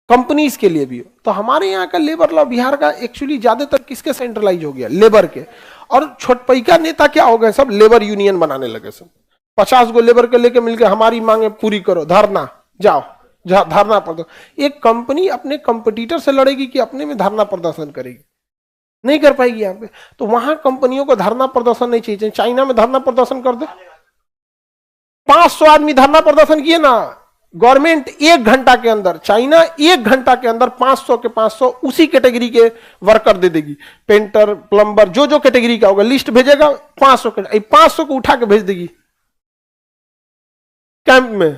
S1: कंपनीज के लिए भी हो। तो हमारे यहाँ का लेबर लॉ बिहार का एक्चुअली ज्यादातर किसके सेंट्रलाइज हो गया, लेबर के। और छोटपैका नेता क्या हो गए, सब लेबर यूनियन बनाने लगे, सब 50 गो लेबर के लेके मिलकर हमारी मांगे पूरी करो, धरना जाओ, जहां धरना प्रदर्शन। एक कंपनी अपने कंपटीटर से लड़ेगी कि अपने में धरना प्रदर्शन करेगी, नहीं कर पाएगी यहाँ पे। तो वहां कंपनियों को धरना प्रदर्शन नहीं चाहिए। चाइना में धरना प्रदर्शन कर दे, 500 आदमी धरना प्रदर्शन किए ना, गवर्नमेंट 1 घंटा के अंदर, चाइना 1 घंटा के अंदर 500 के 500 उसी कैटेगरी के वर्कर दे देगी, पेंटर, प्लम्बर, जो जो कैटेगरी का होगा लिस्ट भेजेगा, 500 के 500 को उठा के भेज देगी कैंप में।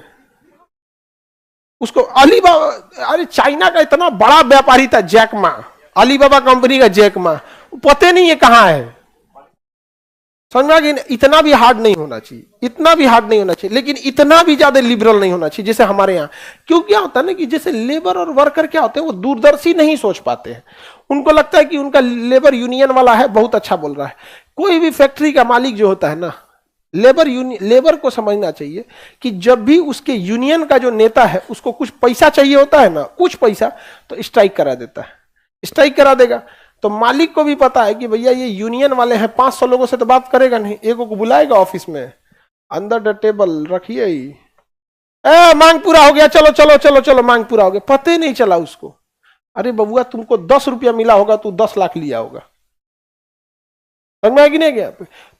S1: उसको अलीबाबा, अरे चाइना का इतना बड़ा व्यापारी था जैकमा, अलीबाबा कंपनी का जैकमा, पता नहीं है कहां है, समझ में आ गई। इतना भी हार्ड नहीं होना चाहिए, इतना भी हार्ड नहीं होना चाहिए, लेकिन इतना भी ज्यादा लिबरल नहीं होना चाहिए जैसे हमारे यहाँ। क्यों, क्या होता है ना कि जैसे लेबर और वर्कर क्या होते हैं, वो दूरदर्शी नहीं सोच पाते हैं। उनको लगता है कि उनका लेबर यूनियन वाला है, बहुत अच्छा बोल रहा है। कोई भी फैक्ट्री का मालिक जो होता है ना, लेबर को समझना चाहिए कि जब भी उसके यूनियन का जो नेता है उसको कुछ पैसा चाहिए होता है ना, कुछ पैसा, तो स्ट्राइक करा देता है, स्ट्राइक करा देगा। तो मालिक को भी पता है कि भैया ये यूनियन वाले हैं, 500 लोगों से तो बात करेगा नहीं, एक को बुलाएगा ऑफिस में, अंदर द टेबल रखिए ही, मांग पूरा हो गया, चलो चलो चलो चलो, मांग पूरा हो गया, पता ही नहीं चला उसको। अरे बबुआ तुमको 10 रुपया मिला होगा, तू 10 लाख लिया होगा, समझ में आएगी नहीं गया।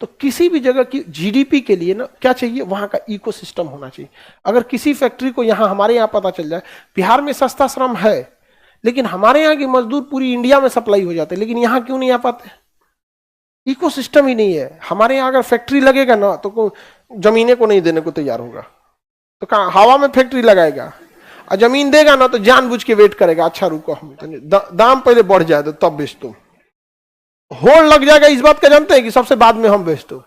S1: तो किसी भी जगह की जीडीपी के लिए ना क्या चाहिए, वहां का इकोसिस्टम होना चाहिए। अगर किसी फैक्ट्री को यहाँ हमारे यहाँ पता चल जाए, बिहार में सस्ता श्रम है, लेकिन हमारे यहाँ के मजदूर पूरी इंडिया में सप्लाई हो जाते हैं, लेकिन यहाँ क्यों नहीं आ पाते, इकोसिस्टम ही नहीं है। हमारे यहाँ अगर फैक्ट्री लगेगा ना तो जमीने को नहीं देने को तैयार होगा, तो कहाँ हवा में फैक्ट्री लगाएगा, और जमीन देगा ना तो जानबूझ के वेट करेगा, अच्छा रुको हम दाम पहले बढ़ जाए तो तब बेच दो, होड़ लग जाएगा इस बात का, जानते हैं कि सबसे बाद में हम बेच दो,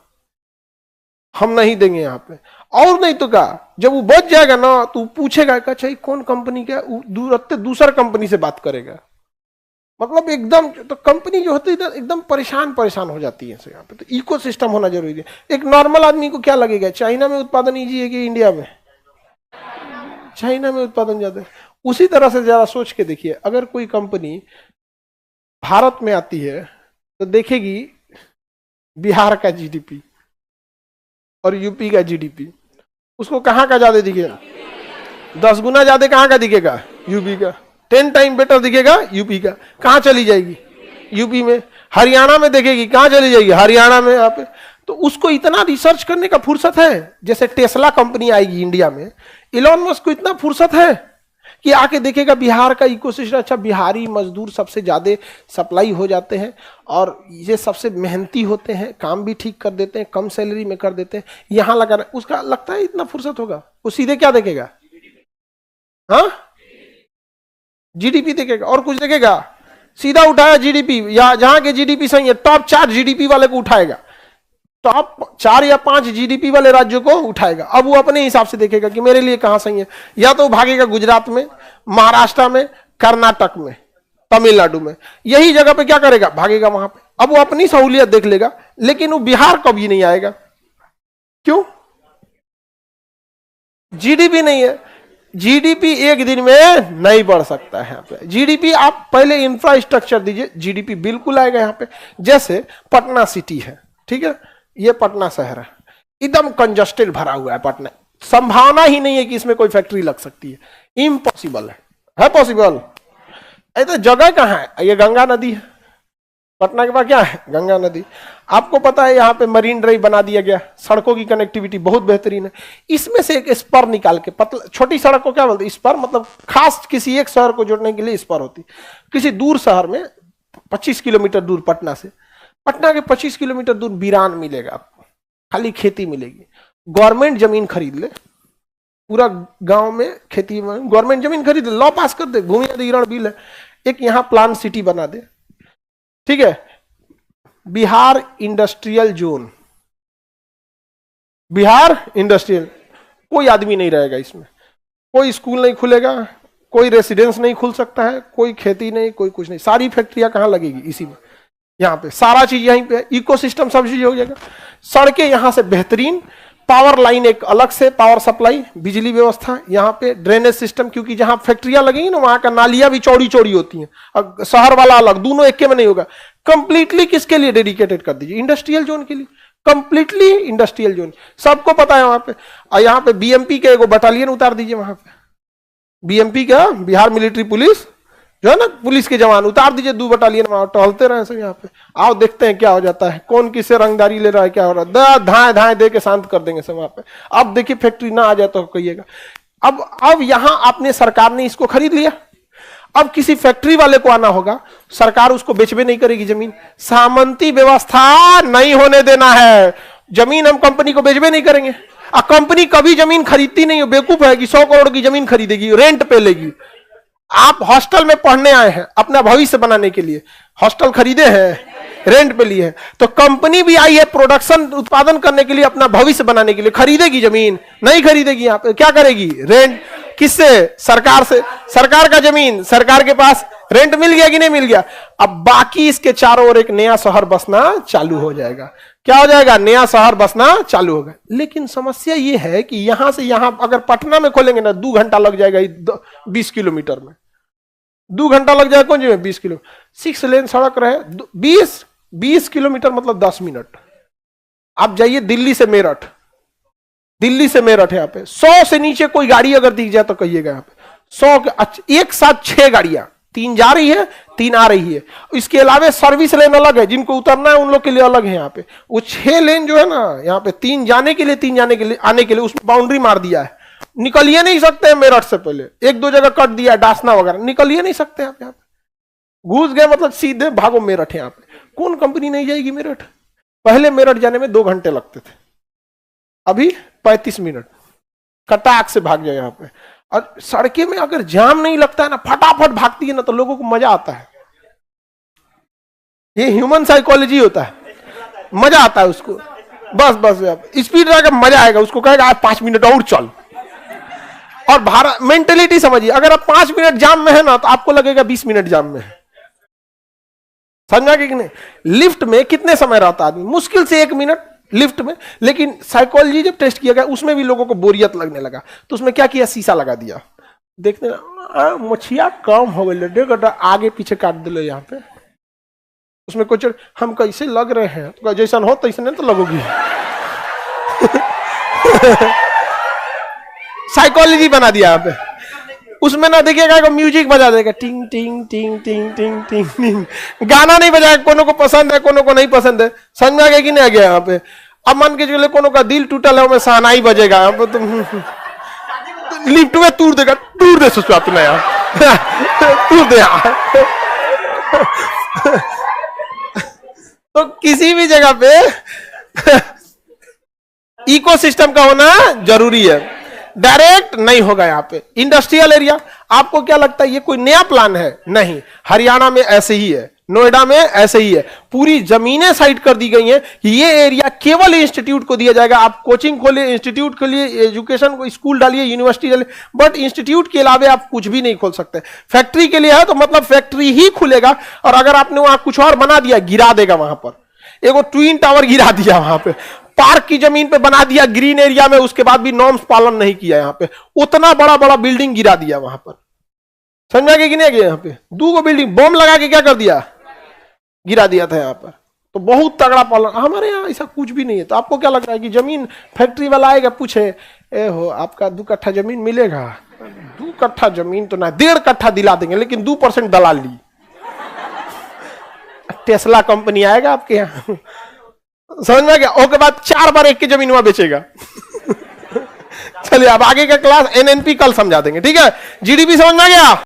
S1: हम नहीं देंगे यहाँ पे। और नहीं तो क्या, जब वो बच जाएगा ना तो पूछेगा कि अच्छा कौन कंपनी का, दूसरा कंपनी से बात करेगा, मतलब एकदम। तो कंपनी जो होती है एकदम परेशान हो जाती है यहाँ पे। तो इकोसिस्टम होना जरूरी है। एक नॉर्मल आदमी को क्या लगेगा, चाइना में उत्पादन ईजी है कि इंडिया में, चाइना में उत्पादन ज्यादा है। उसी तरह से जरा सोच के देखिए, अगर कोई कंपनी भारत में आती है तो देखेगी बिहार का जीडीपी और यूपी का जीडीपी, उसको कहां का ज्यादा दिखेगा, 10 गुना ज्यादा कहां का दिखेगा, यूपी का। 10 टाइम बेटर दिखेगा यूपी का। कहां चली जाएगी, यूपी में। हरियाणा में देखेगी, कहां चली जाएगी, हरियाणा में। यहाँ पे तो उसको इतना रिसर्च करने का फुर्सत है, जैसे टेस्ला कंपनी आएगी इंडिया में, इलॉन मस्क को इतना फुर्सत है कि आके देखेगा बिहार का इकोसिस्टम। अच्छा, बिहारी मजदूर सबसे ज्यादा सप्लाई हो जाते हैं और ये सबसे मेहनती होते हैं, काम भी ठीक कर देते हैं, कम सैलरी में कर देते हैं, यहाँ लगाना। उसका लगता है इतना फुर्सत होगा, वो सीधे क्या देखेगा, हाँ जीडीपी देखेगा, और कुछ देखेगा, सीधा उठाया जीडीपी, या जहां के जीडीपी सही है टॉप 4 जीडीपी वाले को उठाएगा, टॉप 4 या 5 जीडीपी वाले राज्यों को उठाएगा। अब वो अपने हिसाब से देखेगा कि मेरे लिए कहां सही है, या तो भागेगा गुजरात में, महाराष्ट्र में, कर्नाटक में, तमिलनाडु में, यही जगह पे क्या करेगा, भागेगा वहां पे। अब वो अपनी सहूलियत देख लेगा, लेकिन वो बिहार कभी नहीं आएगा। क्यों, जीडीपी नहीं है, जीडीपी एक दिन में नहीं बढ़ सकता है यहाँ पे। जीडीपी आप पहले इंफ्रास्ट्रक्चर दीजिए, जीडीपी बिल्कुल आएगा यहाँ पे। जैसे पटना सिटी है, ठीक है, ये पटना शहर है, एकदम कंजस्टेड भरा हुआ है पटना, संभावना ही नहीं है कि इसमें कोई फैक्ट्री लग सकती है, इम्पॉसिबल है। है पॉसिबल? तो जगह कहाँ है? ये गंगा नदी है, पटना के पास क्या है? गंगा नदी। आपको पता है यहाँ पे मरीन ड्राइव बना दिया गया, सड़कों की कनेक्टिविटी बहुत बेहतरीन है। इसमें से एक स्पर निकाल के, पतला छोटी सड़क को क्या बोलते हैं? स्पर, मतलब खास किसी एक शहर को जोड़ने के लिए स्पर होती। किसी दूर शहर में 25 किलोमीटर दूर पटना से, पटना के 25 किलोमीटर दूर वीरान मिलेगा आपको, खाली खेती मिलेगी। गवर्नमेंट जमीन खरीद ले, पूरा गांव में खेती में गवर्नमेंट जमीन खरीद ले, लॉ पास कर दे, भूमि अधिग्रहण बिल है, एक यहां प्लान सिटी बना दे, ठीक है। Bihar industrial zone, Bihar industrial, कोई आदमी नहीं रहेगा इसमें, कोई स्कूल नहीं खुलेगा, कोई रेसिडेंस नहीं खुल सकता है, कोई खेती नहीं, कोई कुछ नहीं। सारी फैक्ट्रियां कहां लगेगी? इसी में, यहाँ पे सारा चीज यहीं पे, इकोसिस्टम सब चीज हो जाएगा। सड़कें यहां से बेहतरीन, पावर लाइन एक अलग से, पावर सप्लाई, बिजली व्यवस्था यहाँ पे, ड्रेनेज सिस्टम, क्योंकि जहां फैक्ट्रियां लगेंगी ना वहां का नालियां भी चौड़ी चौड़ी होती हैं, अब शहर वाला अलग, दोनों एक में नहीं होगा। कंप्लीटली किसके लिए डेडिकेटेड कर दीजिए? इंडस्ट्रियल जोन के लिए, कंप्लीटली इंडस्ट्रियल जोन, सबको पता है वहां पे। और यहाँ पे बीएमपी के एक बटालियन उतार दीजिए वहां पे, बीएमपी का, बिहार मिलिट्री पुलिस जो है ना, पुलिस के जवान उतार दीजिए, 2 बटालियन वहां टहलते रहे सब यहाँ पे। आओ देखते हैं क्या हो जाता है, कौन किससे रंगदारी ले रहा है, क्या हो रहा है, धाए धाए दे के शांत कर देंगे सब वहां पे। अब देखिए फैक्ट्री ना आ जाए तो कहिएगा। अब यहां आपने, सरकार ने इसको खरीद लिया, अब किसी फैक्ट्री वाले को आना होगा, सरकार उसको बेचबे नहीं करेगी जमीन, सामंती व्यवस्था नहीं होने देना है, जमीन हम कंपनी को बेचबे नहीं करेंगे। अब कंपनी कभी जमीन खरीदती नहीं हो, बेवकूफ है कि 100 करोड़ की जमीन खरीदेगी, रेंट पे लेगी। आप हॉस्टल में पढ़ने आए हैं अपना भविष्य बनाने के लिए, हॉस्टल खरीदे हैं, रेंट पे लिए हैं, तो कंपनी भी आई है प्रोडक्शन, उत्पादन करने के लिए, अपना भविष्य बनाने के लिए, खरीदेगी जमीन? नहीं खरीदेगी। यहाँ पे क्या करेगी? रेंट। किससे? सरकार से। सरकार का जमीन सरकार के पास, रेंट मिल गया कि नहीं मिल गया? अब बाकी इसके चारों ओर एक नया शहर बसना चालू हो जाएगा। क्या हो जाएगा? नया शहर बसना चालू होगा। लेकिन समस्या यह है कि यहां से यहां अगर पटना में खोलेंगे ना, 2 घंटा लग जाएगा 20 किलोमीटर में, 2 घंटा लग जाएगा। कौन जी में 20 किलो, 6 लेन सड़क रहे, 20 किलोमीटर मतलब 10 मिनट। आप जाइए दिल्ली से मेरठ, दिल्ली से मेरठ यहाँ पे 100 से नीचे कोई गाड़ी अगर दिख जाए तो कहिएगा यहाँ पे 100 के एक साथ 6 गाड़ियां, 3 जा रही है 3 आ रही है। इसके अलावा सर्विस लेन अलग है, जिनको उतरना है उन लोग के लिए अलग है। यहाँ पे वो 6 लेन जो है ना, यहाँ पे 3 जाने के लिए 3 जाने के लिए, आने के लिए उसमें बाउंड्री मार दिया है। निकलिए नहीं सकते मेरठ से पहले, 1-2 जगह कट दिया है, डासना वगैरह, निकलिए नहीं सकते आप। यहाँ पे घुस गए मतलब सीधे भागो मेरठ। यहाँ पे कौन कंपनी नहीं जाएगी मेरठ? पहले मेरठ जाने में 2 घंटे लगते थे, अभी 35 मिनट, कटाक से भाग जाए यहाँ पे। और सड़कें में अगर जाम नहीं लगता है ना, फटाफट भागती है ना, तो लोगों को मजा आता है। ये ह्यूमन साइकोलॉजी होता है, मजा आता है उसको। बस बस स्पीड रहेगा, मजा आएगा, उसको कहेगा आज 5 मिनट और चल। और भारत मेंटेलिटी समझिए, अगर आप 5 मिनट जाम में है ना, तो आपको लगेगा 20 मिनट जाम में है। समझा कि नहीं? लिफ्ट में कितने समय रहता आदमी? मुश्किल से 1 मिनट लिफ्ट में। लेकिन साइकोलॉजी जब टेस्ट किया गया, उसमें भी लोगों को बोरियत लगने लगा, तो उसमें क्या किया? शीशा लगा दिया। देखने मछिया कम हो गई, देखो आगे पीछे काट दिलो यहाँ पे। उसमें कुछ हम कैसे लग रहे हैं, तो जैसा हो तैसे नहीं तो लगोगी। साइकोलॉजी बना दिया यहाँ पे। उसमें ना देखिएगा म्यूजिक बजा देगा, टिंग टिंग टिंग टिंग टिंग टिंग टिंग, गाना नहीं बजाएगा। कोनो को पसंद है, कोनो को नहीं पसंद है। समझ आ गया कि नहीं आ गया? यहाँ पे अब मान के चले कोनो का दिल टूटल है, उसमें शहनाई बजेगा। यहाँ पे तुम लिफ्ट में तूर देगा, तूर दे सुसुआ तुम्हें यार, तूर दे यार। तो किसी भी जगह पे इकोसिस्टम का होना जरूरी है। डायरेक्ट नहीं होगा। यहाँ पे इंडस्ट्रियल एरिया, आपको क्या लगता है ये कोई नया प्लान है? नहीं, हरियाणा में ऐसे ही है, नोएडा में ऐसे ही है। पूरी जमीनें साइड कर दी गई हैं कि ये एरिया केवल इंस्टीट्यूट को दिया जाएगा। आप कोचिंग खोलिए, इंस्टीट्यूट के लिए एजुकेशन को, स्कूल डालिए, यूनिवर्सिटी डालिए, बट इंस्टीट्यूट के अलावा आप कुछ भी नहीं खोल सकते। फैक्ट्री के लिए है तो मतलब फैक्ट्री ही खुलेगा। और अगर आपने वहां कुछ और बना दिया, गिरा देगा। वहां पर एगो ट्विन टावर गिरा दिया, वहां पे पार्क की जमीन पे बना दिया ग्रीन एरिया में, उसके बाद भी नॉर्म्स पालन नहीं किया। यहाँ पे उतना बड़ा बड़ा बिल्डिंग गिरा दिया वहां पर। समझ गए कि नहीं गया? यहाँ पे 2 बिल्डिंग बम लगा के क्या कर दिया? गिरा दिया था यहाँ पर। तो बहुत तगड़ा पालन। हमारे यहाँ ऐसा कुछ भी नहीं है। तो आपको क्या लग रहा है कि जमीन फैक्ट्री वाला आएगा पूछे, ए हो आपका 2 कट्ठा जमीन मिलेगा? 2 कट्ठा जमीन तो ना, 1.5 कट्ठा दिला देंगे, लेकिन 2% दलाली। टेस्ला कंपनी आएगा आपके यहाँ, समझ में आ गया? ओके बाद 4 बार एक की जमीन वहां बेचेगा। चलिए अब आगे का क्लास एनएनपी कल समझा देंगे, ठीक है? जीडीपी समझ में आ गया?